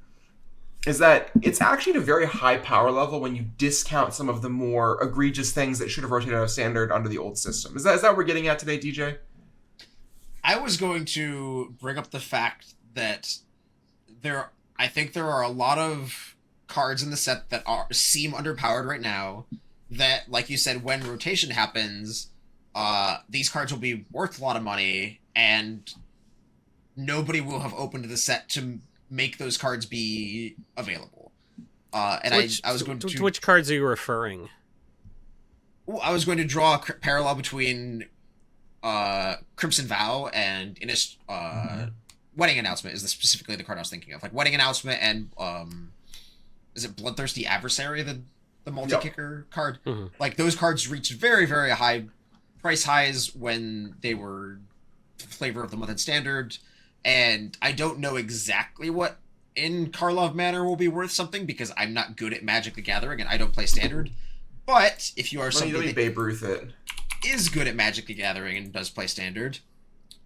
Speaker 7: is that it's actually at a very high power level when you discount some of the more egregious things that should have rotated out of standard under the old system. Is that what we're getting at today, DJ?
Speaker 6: I was going to bring up the fact that I think there are a lot of cards in the set that seem underpowered right now. That, like you said, when rotation happens, these cards will be worth a lot of money, and nobody will have opened the set to make those cards be available. And I was going to
Speaker 5: Which cards are you referring?
Speaker 6: I was going to draw a parallel between Crimson Vow and Wedding Announcement is specifically the card I was thinking of. Like Wedding Announcement and is it Bloodthirsty Adversary, the multi-kicker card?
Speaker 5: Mm-hmm.
Speaker 6: Like those cards reached very, very high price highs when they were flavor of the month in standard. And I don't know exactly what in Karlov Manor will be worth something because I'm not good at Magic the Gathering and I don't play standard. But if you are
Speaker 7: Let me
Speaker 6: somebody that
Speaker 7: Babe Ruth it.
Speaker 6: is good at Magic the Gathering and does play standard,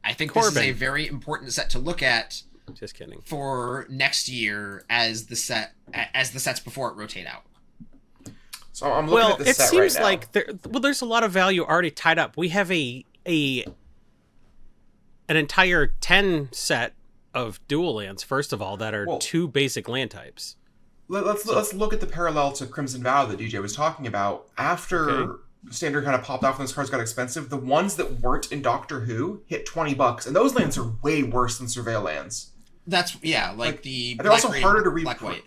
Speaker 6: I think
Speaker 5: Corbin.
Speaker 6: this is a very important set to look at
Speaker 5: Just kidding.
Speaker 6: for next year as the sets before it rotate out.
Speaker 7: So I'm looking at the
Speaker 5: it
Speaker 7: set
Speaker 5: seems
Speaker 7: right now.
Speaker 5: like there's a lot of value already tied up. We have an entire 10 set of dual lands, first of all, that are two basic land types.
Speaker 7: Let's look at the parallel to Crimson Vow that DJ was talking about. After standard kind of popped off and those cards got expensive, the ones that weren't in Doctor Who hit $20, and those lands are way worse than Surveil lands.
Speaker 6: That's the
Speaker 7: they're also harder to
Speaker 6: black white.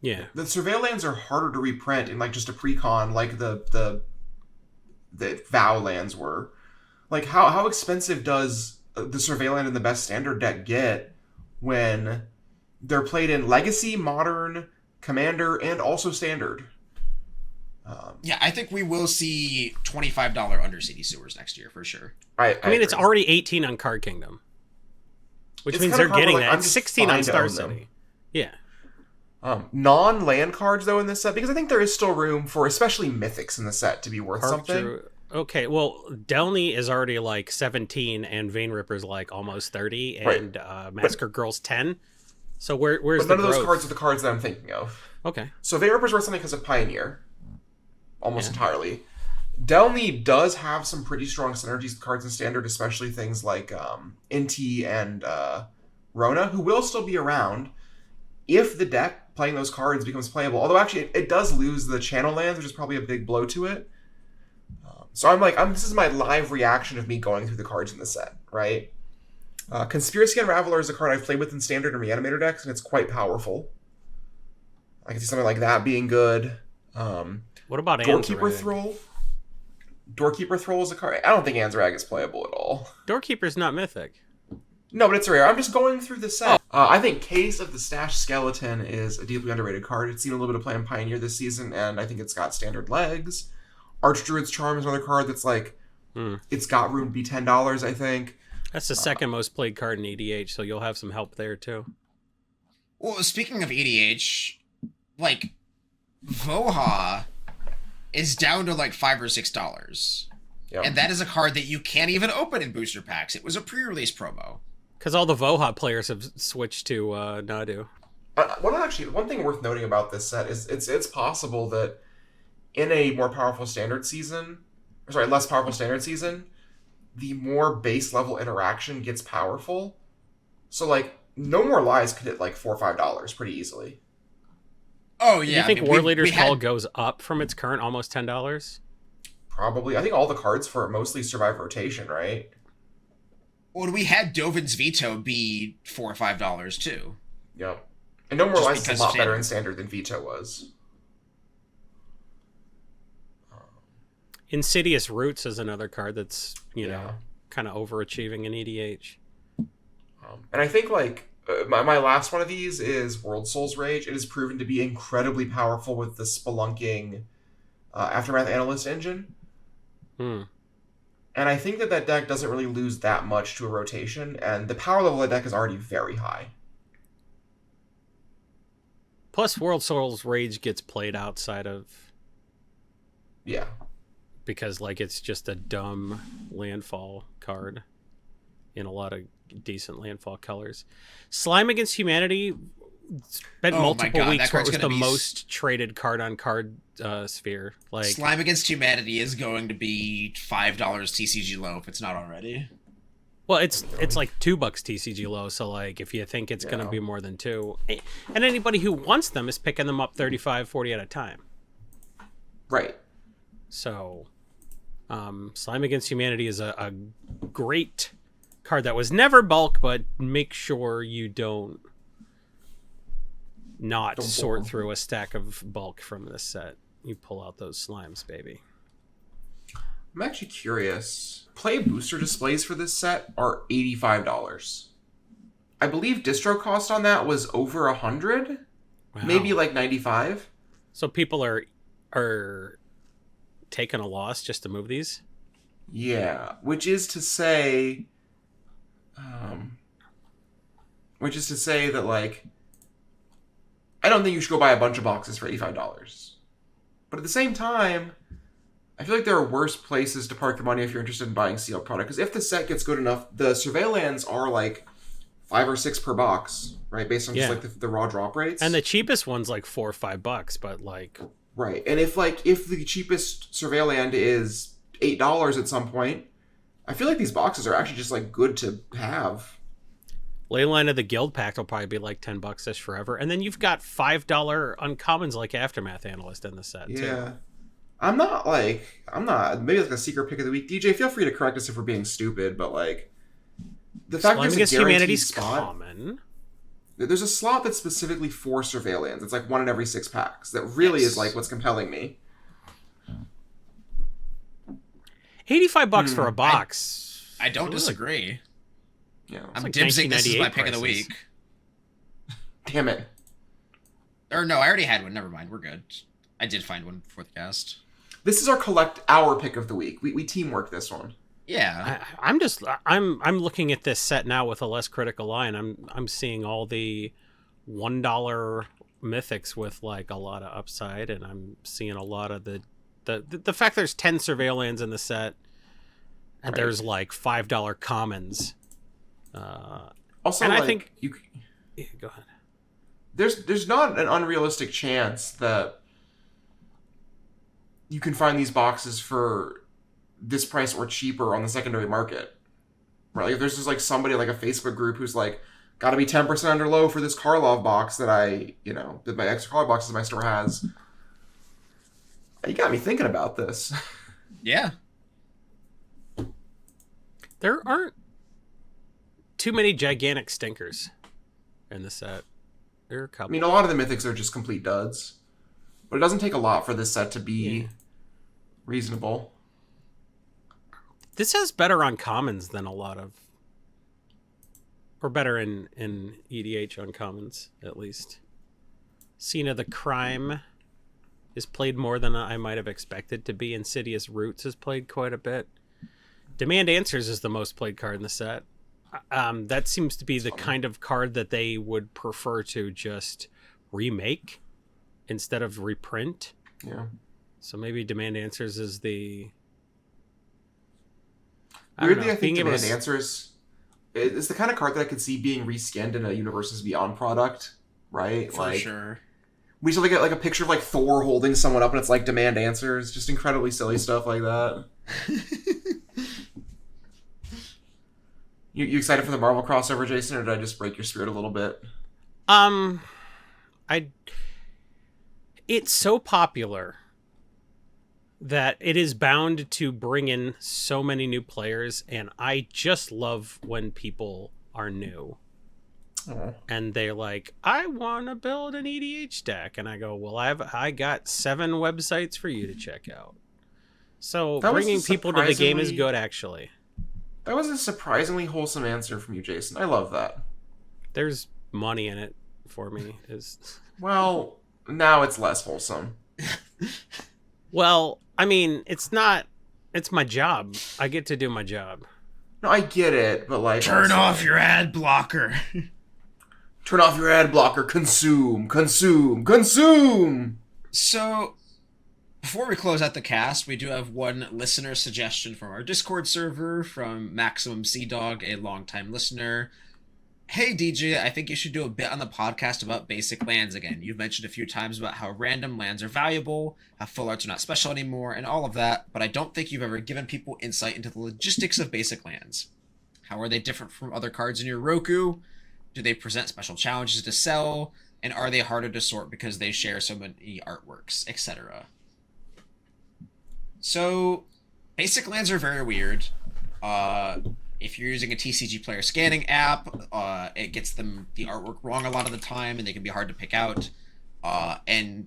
Speaker 5: Yeah.
Speaker 7: The Surveil lands are harder to reprint in like just a precon like the Vow lands were. Like how expensive does the Surveil land in the best standard deck get when they're played in Legacy, Modern, Commander, and also Standard?
Speaker 6: Yeah, I think we will see $25 Undercity Sewers next year for sure.
Speaker 7: I
Speaker 5: mean, it's
Speaker 7: agree.
Speaker 5: already 18 on Card Kingdom, which
Speaker 7: It's
Speaker 5: means
Speaker 7: kind
Speaker 5: they're
Speaker 7: of hard,
Speaker 5: getting
Speaker 7: like,
Speaker 5: that.
Speaker 7: I'm
Speaker 5: It's
Speaker 7: just
Speaker 5: 16
Speaker 7: fine
Speaker 5: on
Speaker 7: to
Speaker 5: Star
Speaker 7: own them.
Speaker 5: City. Yeah.
Speaker 7: Non-land cards though in this set, because I think there is still room for especially mythics in the set to be worth something.
Speaker 5: Okay, well, Delny is already like 17, and Vein Ripper's like almost 30, and Massacre Girl's 10. So where's
Speaker 7: But
Speaker 5: the
Speaker 7: none of those
Speaker 5: growth?
Speaker 7: cards are the cards that I'm thinking of.
Speaker 5: Okay.
Speaker 7: So Vein Ripper's worth something because of Pioneer, almost entirely. Delny does have some pretty strong synergies with cards in Standard, especially things like Inti and Rona, who will still be around if the deck playing those cards becomes playable. Although actually it does lose the channel lands, which is probably a big blow to it. So this is my live reaction of me going through the cards in the set, right? Conspiracy Unraveler is a card I've played with in Standard and Reanimator decks, and it's quite powerful. I can see something like that being good.
Speaker 5: What about
Speaker 7: Doorkeeper
Speaker 5: Anzarag?
Speaker 7: Thrall? Doorkeeper Thrall is a card. I don't think Anzarag is playable at all.
Speaker 5: Doorkeeper's not mythic.
Speaker 7: No, but it's rare. I'm just going through the set. I think Case of the Stash Skeleton is a deeply underrated card. It's seen a little bit of play in Pioneer this season, and I think it's got standard legs. Archdruid's Charm is another card that's like, it's got room to be $10, I think.
Speaker 5: That's the second most played card in EDH, so you'll have some help there too.
Speaker 6: Well, speaking of EDH, like Voha is down to like $5 or $6.
Speaker 7: Yep.
Speaker 6: And that is a card that you can't even open in booster packs. It was a pre-release promo.
Speaker 5: Because all the Voha players have switched to Nadu.
Speaker 7: One thing worth noting about this set is it's possible that in a more powerful standard season, less powerful standard season, the more base level interaction gets powerful. So like, No More Lies could hit like $4 or $5 pretty easily.
Speaker 6: Oh
Speaker 5: Do
Speaker 6: yeah.
Speaker 5: you think War Leader's
Speaker 6: we had-
Speaker 5: Call goes up from its current almost $10?
Speaker 7: Probably. I think all the cards for it mostly survive rotation, right?
Speaker 6: Well, we had Dovin's Veto be $4 or $5 too.
Speaker 7: Yep. And No More
Speaker 6: Just
Speaker 7: Lies is
Speaker 6: because
Speaker 7: a lot
Speaker 6: of
Speaker 7: better in
Speaker 6: standard.
Speaker 7: standard than Veto was.
Speaker 5: Insidious Roots is another card that's, you
Speaker 7: Yeah.
Speaker 5: know, kind of overachieving in EDH.
Speaker 7: And I think like my last one of these is World Souls Rage. It has proven to be incredibly powerful with the spelunking Aftermath Analyst engine. And I think that deck doesn't really lose that much to a rotation, and the power level of that deck is already very high.
Speaker 5: Plus, World Souls Rage gets played outside of...
Speaker 7: Yeah.
Speaker 5: Because, like, it's just a dumb landfall card in a lot of decent landfall colors. Slime Against Humanity spent
Speaker 6: Oh my
Speaker 5: multiple
Speaker 6: God,
Speaker 5: weeks
Speaker 6: that
Speaker 5: where it
Speaker 6: card's
Speaker 5: was the
Speaker 6: gonna be
Speaker 5: most traded card on card sphere. Like,
Speaker 6: Slime Against Humanity is going to be $5 TCG low if it's not already.
Speaker 5: well, it's like $2 TCG low. So, like, if you think it's going to be more than two, and anybody who wants them is picking them up 35, 40 at a time.
Speaker 7: Right.
Speaker 5: So, Slime Against Humanity is a great card that was never bulk, but make sure you don't sort through a stack of bulk from this set. You pull out those slimes, baby.
Speaker 7: I'm actually curious. Play booster displays for this set are $85. I believe distro cost on that was over $100, maybe like $95.
Speaker 5: So people are taking a loss just to move these?
Speaker 7: Yeah, which is to say that, like, I don't think you should go buy a bunch of boxes for $85. But at the same time, I feel like there are worse places to park your money if you're interested in buying sealed product. Because if the set gets good enough, the surveillance are like 5 or 6 per box, right? Based on just like the raw drop rates.
Speaker 5: And the cheapest one's like $4 or $5, but like...
Speaker 7: Right. And if the cheapest surveilland is $8 at some point, I feel like these boxes are actually just like good to have.
Speaker 5: Leyline of the Guild Pact will probably be like $10-ish forever. And then you've got $5 uncommons like Aftermath Analyst in the set, too.
Speaker 7: Yeah. I'm not, maybe it's like a secret pick of the week. DJ, feel free to correct us if we're being stupid, but like, the fact
Speaker 5: Slime
Speaker 7: that
Speaker 5: Against
Speaker 7: there's a guaranteed
Speaker 5: Humanity's
Speaker 7: spot,
Speaker 5: common.
Speaker 7: there's a slot that's specifically for surveillance. It's like 1 in every 6 packs. That really is like what's compelling me.
Speaker 5: $85 for a box.
Speaker 6: I don't disagree.
Speaker 7: Yeah.
Speaker 6: I'm
Speaker 5: like
Speaker 6: dimsing this is my
Speaker 5: 1998
Speaker 6: pick of the
Speaker 5: prices.
Speaker 6: week.
Speaker 7: Damn it.
Speaker 6: Or no, I already had one. Never mind. We're good. I did find one before the cast.
Speaker 7: This is our pick of the week. We teamwork this one.
Speaker 6: Yeah.
Speaker 5: I'm looking at this set now with a less critical eye, and I'm seeing all the $1 mythics with like a lot of upside, and I'm seeing a lot of the fact there's 10 surveillance in the set, and there's like $5 commons.
Speaker 7: Also,
Speaker 5: and
Speaker 7: like,
Speaker 5: I think yeah, go ahead.
Speaker 7: There's not an unrealistic chance that you can find these boxes for this price or cheaper on the secondary market. Right? Like, if there's just like somebody like a Facebook group who's like, got to be 10% under low for this Karlov box that that my extra Karlov boxes my store has. You got me thinking about this.
Speaker 6: Yeah.
Speaker 5: There aren't too many gigantic stinkers in the set. There are a couple.
Speaker 7: I mean, a lot of the mythics are just complete duds. But it doesn't take a lot for this set to be reasonable.
Speaker 5: This has better uncommons than a lot of... Or better in EDH uncommons, at least. Scene of the Crime is played more than I might have expected to be. Insidious Roots is played quite a bit. Demand Answers is the most played card in the set. That seems to be the kind of card that they would prefer to just remake instead of reprint.
Speaker 7: Yeah.
Speaker 5: So maybe Demand Answers is the...
Speaker 7: Weirdly, I think Demand Answers is the kind of card that I could see being reskinned in a Universes Beyond product right?
Speaker 6: For sure.
Speaker 7: We used to get like a picture of like Thor holding someone up, and it's like demand answers, just incredibly silly stuff like that. You excited for the Marvel crossover, Jason, or did I just break your spirit a little bit?
Speaker 5: It's so popular that it is bound to bring in so many new players, and I just love when people are new. And they're like, I want to build an EDH deck, and I go, well, I got 7 websites for you to check out. So bringing people to the game is good, actually.
Speaker 7: That was a surprisingly wholesome answer from you, Jason. I love that.
Speaker 5: There's money in it for me.
Speaker 7: Well, now it's less wholesome.
Speaker 5: Well, I mean, it's not. It's my job. I get to do my job.
Speaker 7: No, I get it, but like...
Speaker 6: Turn off your ad blocker.
Speaker 7: Turn off your ad blocker. Consume.
Speaker 6: So, before we close out the cast, we do have one listener suggestion from our Discord server from Maximum Sea Dog, a longtime listener. Hey DJ, I think you should do a bit on the podcast about basic lands again. You've mentioned a few times about how random lands are valuable, how full arts are not special anymore, and all of that, but I don't think you've ever given people insight into the logistics of basic lands. How are they different from other cards in your Roku? Do they present special challenges to sell? And are they harder to sort because they share so many artworks, etc.? So, basic lands are very weird. If you're using a TCG player scanning app, it gets them the artwork wrong a lot of the time, and they can be hard to pick out. And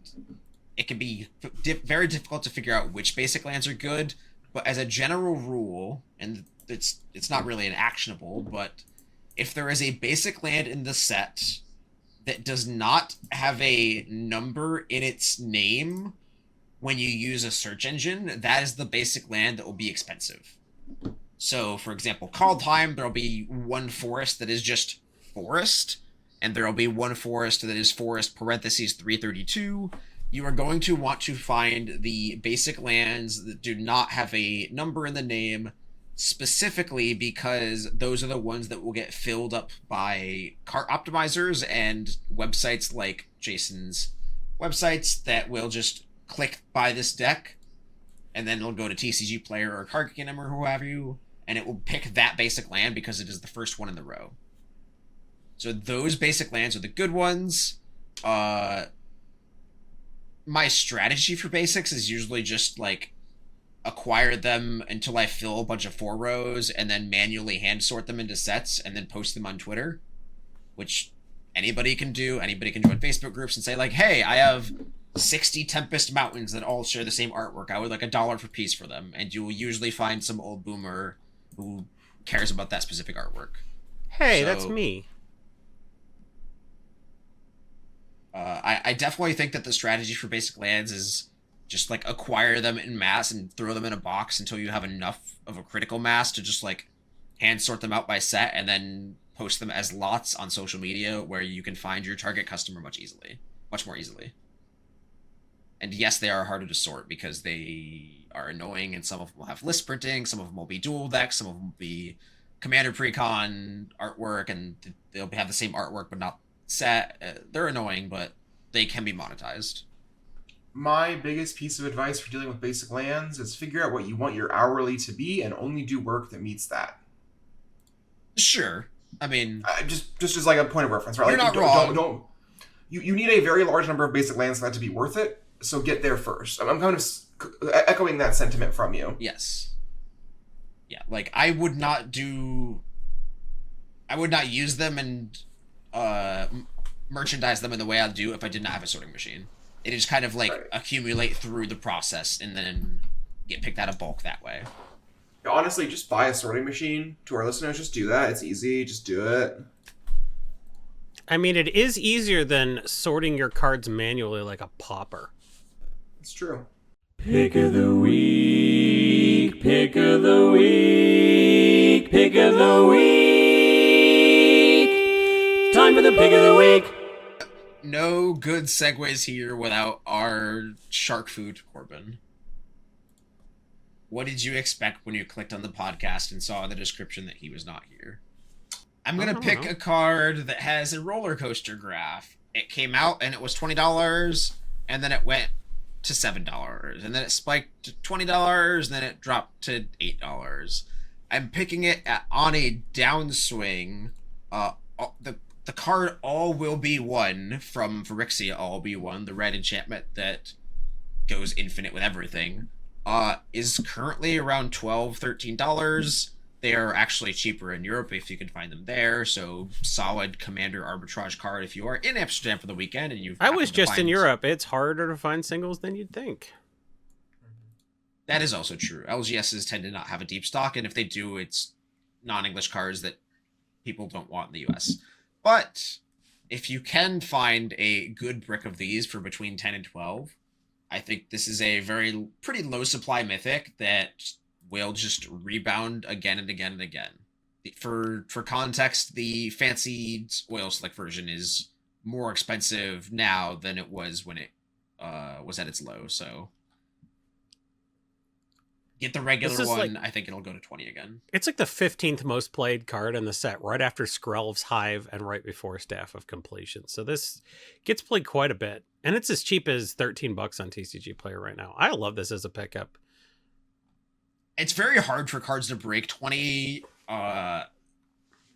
Speaker 6: it can be very difficult to figure out which basic lands are good. But as a general rule, and it's not really an actionable, but if there is a basic land in the set that does not have a number in its name when you use a search engine, that is the basic land that will be expensive. So, for example, Kaldheim, there'll be one forest that is just forest, and there'll be one forest that is forest parentheses 332. You are going to want to find the basic lands that do not have a number in the name, specifically because those are the ones that will get filled up by cart optimizers and websites like Jason's websites that will just click buy this deck, and then it'll go to TCG Player or Card Kingdom or who have you, and it will pick that basic land because it is the first one in the row. So those basic lands are the good ones. My strategy for basics is usually just like acquire them until I fill a bunch of 4 rows and then manually hand sort them into sets and then post them on Twitter, which anybody can do. Anybody can join Facebook groups and say like, hey, I have 60 Tempest Mountains that all share the same artwork. I would like $1 per piece for them. And you will usually find some old boomer who cares about that specific artwork.
Speaker 5: Hey, that's me.
Speaker 6: I definitely think that the strategy for basic lands is just like acquire them in mass and throw them in a box until you have enough of a critical mass to just like hand sort them out by set and then post them as lots on social media where you can find your target customer much more easily. And yes, they are harder to sort because they are annoying, and some of them will have list printing, some of them will be dual decks, some of them will be commander precon artwork, and they'll have the same artwork but not set. They're annoying, but they can be monetized.
Speaker 7: My biggest piece of advice for dealing with basic lands is figure out what you want your hourly to be and only do work that meets that.
Speaker 6: Sure. I mean...
Speaker 7: just as like a point of reference, right?
Speaker 6: You're
Speaker 7: like,
Speaker 6: not wrong.
Speaker 7: Don't, you need a very large number of basic lands for that to be worth it, so get there first. I'm kind of echoing that sentiment from you.
Speaker 6: Yes. Yeah, like, I would not use them and merchandise them in the way I'd do if I did not have a sorting machine. It just kind of like accumulate through the process and then get picked out of bulk that way.
Speaker 7: Honestly, just buy a sorting machine. To our listeners, just do that. It's easy. Just do it.
Speaker 5: I mean, it is easier than sorting your cards manually like a pauper.
Speaker 7: It's true.
Speaker 3: Pick of the week, pick of the week, pick of the week. Time for the pick of the week.
Speaker 6: No good segues here without our shark food, Corbin. What did you expect when you clicked on the podcast and saw in the description that he was not here? I'm going to pick a card that has a roller coaster graph, it came out and it was $20, and then it went to $7, and then it spiked to $20, and then it dropped to $8. I'm picking it on a downswing. The card All Will Be One from Phyrexia All Will Be One, the red enchantment that goes infinite with everything, is currently around $12, $13. They are actually cheaper in Europe if you can find them there. So solid commander arbitrage card if you are in Amsterdam for the weekend and you.
Speaker 5: I was just in Europe. It's harder to find singles than you'd think.
Speaker 6: That is also true. LGSs tend to not have a deep stock, and if they do, it's non-English cards that people don't want in the US. But if you can find a good brick of these for between 10 and 12, I think this is a pretty low supply mythic that will just rebound again and again and again. For context, the fancy oil select version is more expensive now than it was when it was at its low, so get the regular one. I think it'll go to 20 again.
Speaker 5: It's like the 15th most played card in the set, right after Skrelv's Hive and right before Staff of Completion. So this gets played quite a bit, and it's as cheap as $13 on TCG Player right now. I love this as a pickup.
Speaker 6: It's very hard for cards to break 20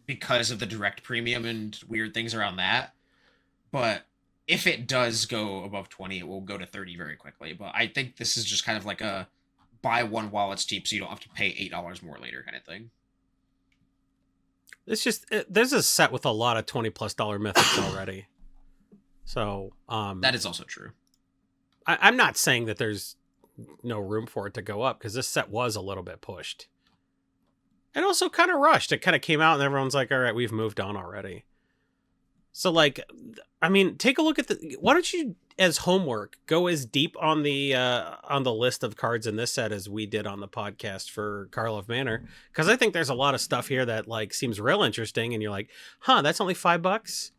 Speaker 6: because of the direct premium and weird things around that. But if it does go above 20, it will go to 30 very quickly. But I think this is just kind of like a buy one while it's cheap so you don't have to pay $8 more later kind of thing.
Speaker 5: It's just, there's a set with a lot of $20+ mythics already. So
Speaker 6: that is also true.
Speaker 5: I'm not saying that there's no room for it to go up, because this set was a little bit pushed and also kind of rushed. It kind of came out and everyone's like, all right, we've moved on already. So like, I mean, take a look at why don't you, as homework, go as deep on the list of cards in this set as we did on the podcast for Karlov Manor, because I think there's a lot of stuff here that like seems real interesting and you're like, huh, that's only $5.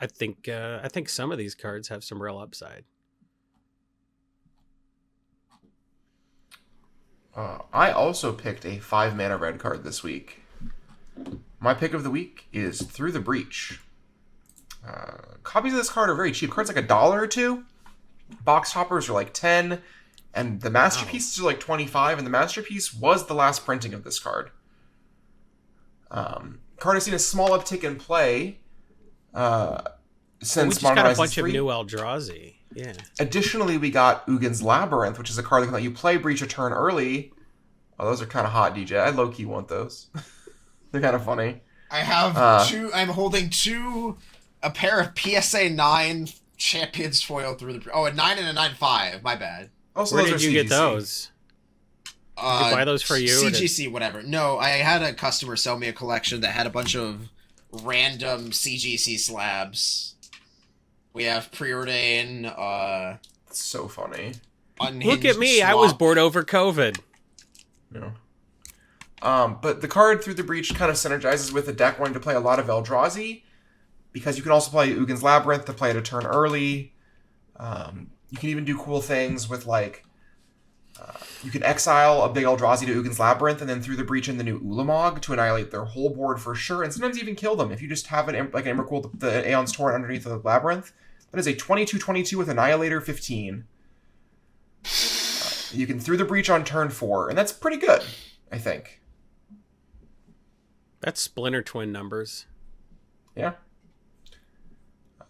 Speaker 5: I think some of these cards have some real upside.
Speaker 7: I also picked a 5-mana red card this week. My pick of the week is Through the Breach. Copies of this card are very cheap. Cards like $1 or $2. Box toppers are like 10, and the masterpieces are like 25. And the masterpiece was the last printing of this card. Card has seen a small uptick in play since
Speaker 5: we just got a bunch
Speaker 7: 3.
Speaker 5: of new Eldrazi. Yeah.
Speaker 7: Additionally, we got Ugin's Labyrinth, which is a card that can let you play Breach a turn early. Oh, those are kind of hot, DJ. I low-key want those. They're kind of funny.
Speaker 6: I have two. I'm holding a pair of PSA 9 Champions foil through the. Oh, a 9 and a 9/5. My bad.
Speaker 7: Also,
Speaker 5: where
Speaker 7: those
Speaker 5: did
Speaker 7: are
Speaker 5: you
Speaker 7: CGC.
Speaker 5: get those? Did you buy those for you?
Speaker 6: CGC, whatever. No, I had a customer sell me a collection that had a bunch of random CGC slabs. We have Preordain.
Speaker 7: It's so funny.
Speaker 5: Look at me! I was bored over COVID.
Speaker 7: Yeah. But the card Through the Breach kind of synergizes with a deck wanting to play a lot of Eldrazi, because you can also play Ugin's Labyrinth to play it a turn early. You can even do cool things with, like, you can exile a big Eldrazi to Ugin's Labyrinth and then Through the Breach in the new Ulamog to annihilate their whole board for sure, and sometimes even kill them. If you just have an Emrakul, the Aeon's Torrent underneath the Labyrinth, that is a 22/22 with Annihilator 15. You can Through the Breach on turn 4, and that's pretty good, I think.
Speaker 5: That's Splinter Twin numbers.
Speaker 7: Yeah.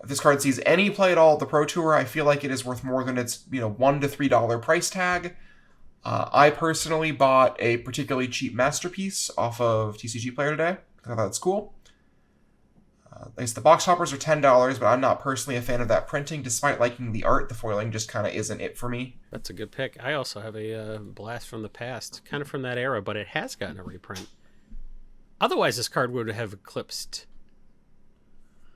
Speaker 7: If this card sees any play at all at the Pro Tour, I feel like it is worth more than its $1 to $3 price tag. I personally bought a particularly cheap masterpiece off of TCG Player today. I thought that's cool. I guess the box toppers are $10, but I'm not personally a fan of that printing. Despite liking the art, the foiling just kind of isn't it for me.
Speaker 5: That's a good pick. I also have a Blast from the Past, kind of from that era, but it has gotten a reprint. Otherwise, this card would have eclipsed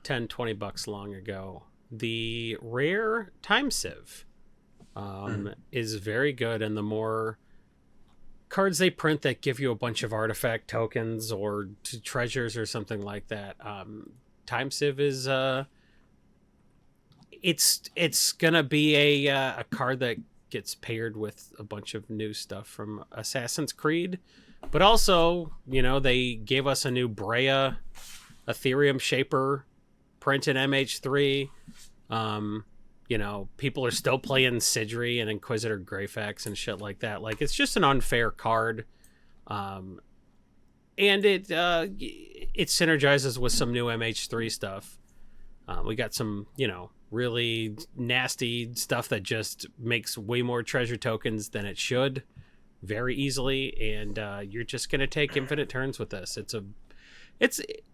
Speaker 5: $10-20 long ago. The rare Time Sieve is very good, and the more cards they print that give you a bunch of artifact tokens or treasures or something like that, Time Sieve is it's gonna be a card that gets paired with a bunch of new stuff from Assassin's Creed, but also they gave us a new Brea Ethereum Shaper print in MH3. You know, people are still playing Sidri and Inquisitor Greyfax and shit like that. Like, it's just an unfair card. And it synergizes with some new MH3 stuff. We got some, you know, really nasty stuff that just makes way more treasure tokens than it should very easily. And you're just going to take infinite turns with this.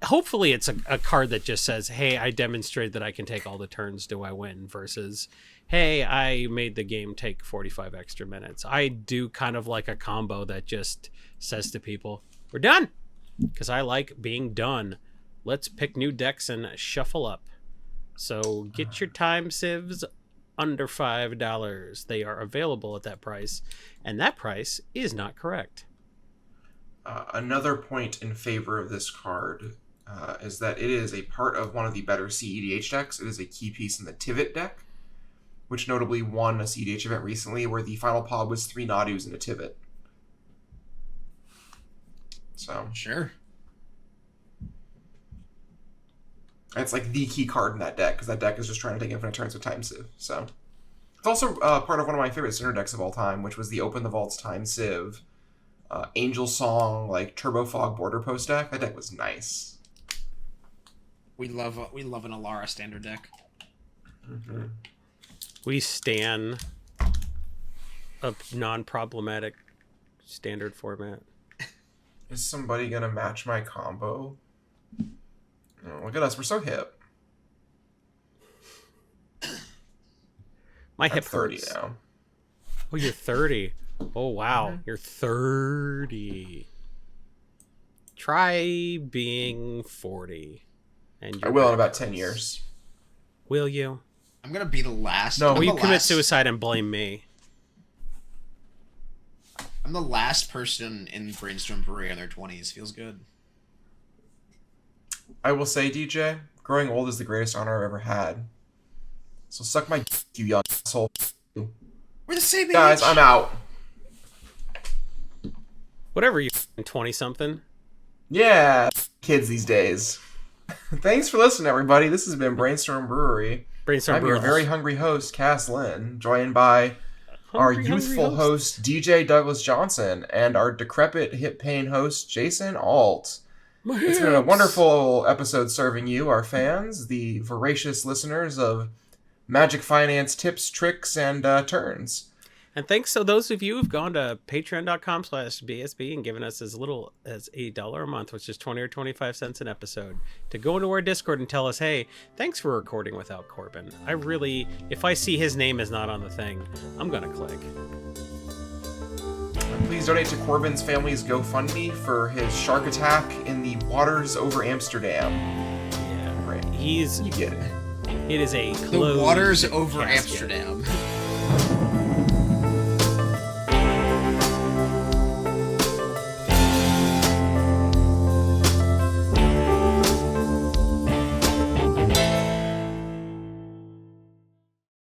Speaker 5: Hopefully it's a card that just says, hey, I demonstrated that I can take all the turns. Do I win? Versus, hey, I made the game take 45 extra minutes. I do kind of like a combo that just says to people, we're done. Because I like being done. Let's pick new decks and shuffle up. So get your time civs under $5. They are available at that price. And that price is not correct.
Speaker 7: Another point in favor of this card is that it is a part of one of the better CEDH decks. It is a key piece in the Tivit deck, which notably won a CEDH event recently where the final pod was 3 Nadus and a Tivit. So
Speaker 6: Sure.
Speaker 7: it's like the key card in that deck, because that deck is just trying to take infinite turns with Time Civ. So it's also part of one of my favorite center decks of all time, which was the Open the Vaults Time Civ. Angel Song, like Turbo Fog Border Post deck. That deck was nice.
Speaker 6: We love an Alara standard deck.
Speaker 7: Mm-hmm.
Speaker 5: We stan a non-problematic standard format.
Speaker 7: Is somebody gonna match my combo? Oh, look at us, we're so hip.
Speaker 5: My
Speaker 7: I'm
Speaker 5: hip
Speaker 7: 30
Speaker 5: hurts.
Speaker 7: now.
Speaker 5: Oh, you're 30. Oh, wow. You're 30. Try being 40. And
Speaker 7: I will in about 10 years.
Speaker 5: Will you?
Speaker 6: I'm gonna be the last.
Speaker 7: No,
Speaker 6: I'm
Speaker 5: Will you
Speaker 6: the
Speaker 5: commit
Speaker 6: last-
Speaker 5: suicide and blame me?
Speaker 6: I'm the last person in Brainstorm Brewery in their 20s. Feels good.
Speaker 7: I will say, DJ, growing old is the greatest honor I've ever had. So suck my dick, you young asshole.
Speaker 6: We're the same age.
Speaker 7: Guys, I'm out.
Speaker 5: Whatever, you 20-something.
Speaker 7: Yeah, kids these days. Thanks for listening, everybody. This has been Brainstorm Brewery.
Speaker 5: Brainstorm
Speaker 7: I'm your
Speaker 5: Brewery.
Speaker 7: very hungry host, Cass Lynn, joined by our
Speaker 5: Hungry
Speaker 7: youthful host, DJ Douglas Johnson, and our decrepit hip pain host, Jason Alt. It's been a wonderful episode serving you, our fans, the voracious listeners of Magic Finance tips, tricks, and turns.
Speaker 5: And thanks to those of you who've gone to patreon.com/BSB and given us as little as $1 a month, which is 20 or 25 cents an episode, to go into our Discord and tell us, hey, thanks for recording without Corbin. I really, if I see his name is not on the thing, I'm going to click.
Speaker 7: Please donate to Corbin's family's GoFundMe for his shark attack in the waters over Amsterdam.
Speaker 5: Yeah,
Speaker 7: Right.
Speaker 5: you
Speaker 7: get it.
Speaker 5: It is a
Speaker 6: The
Speaker 5: closed
Speaker 6: waters over
Speaker 5: casket.
Speaker 6: Amsterdam.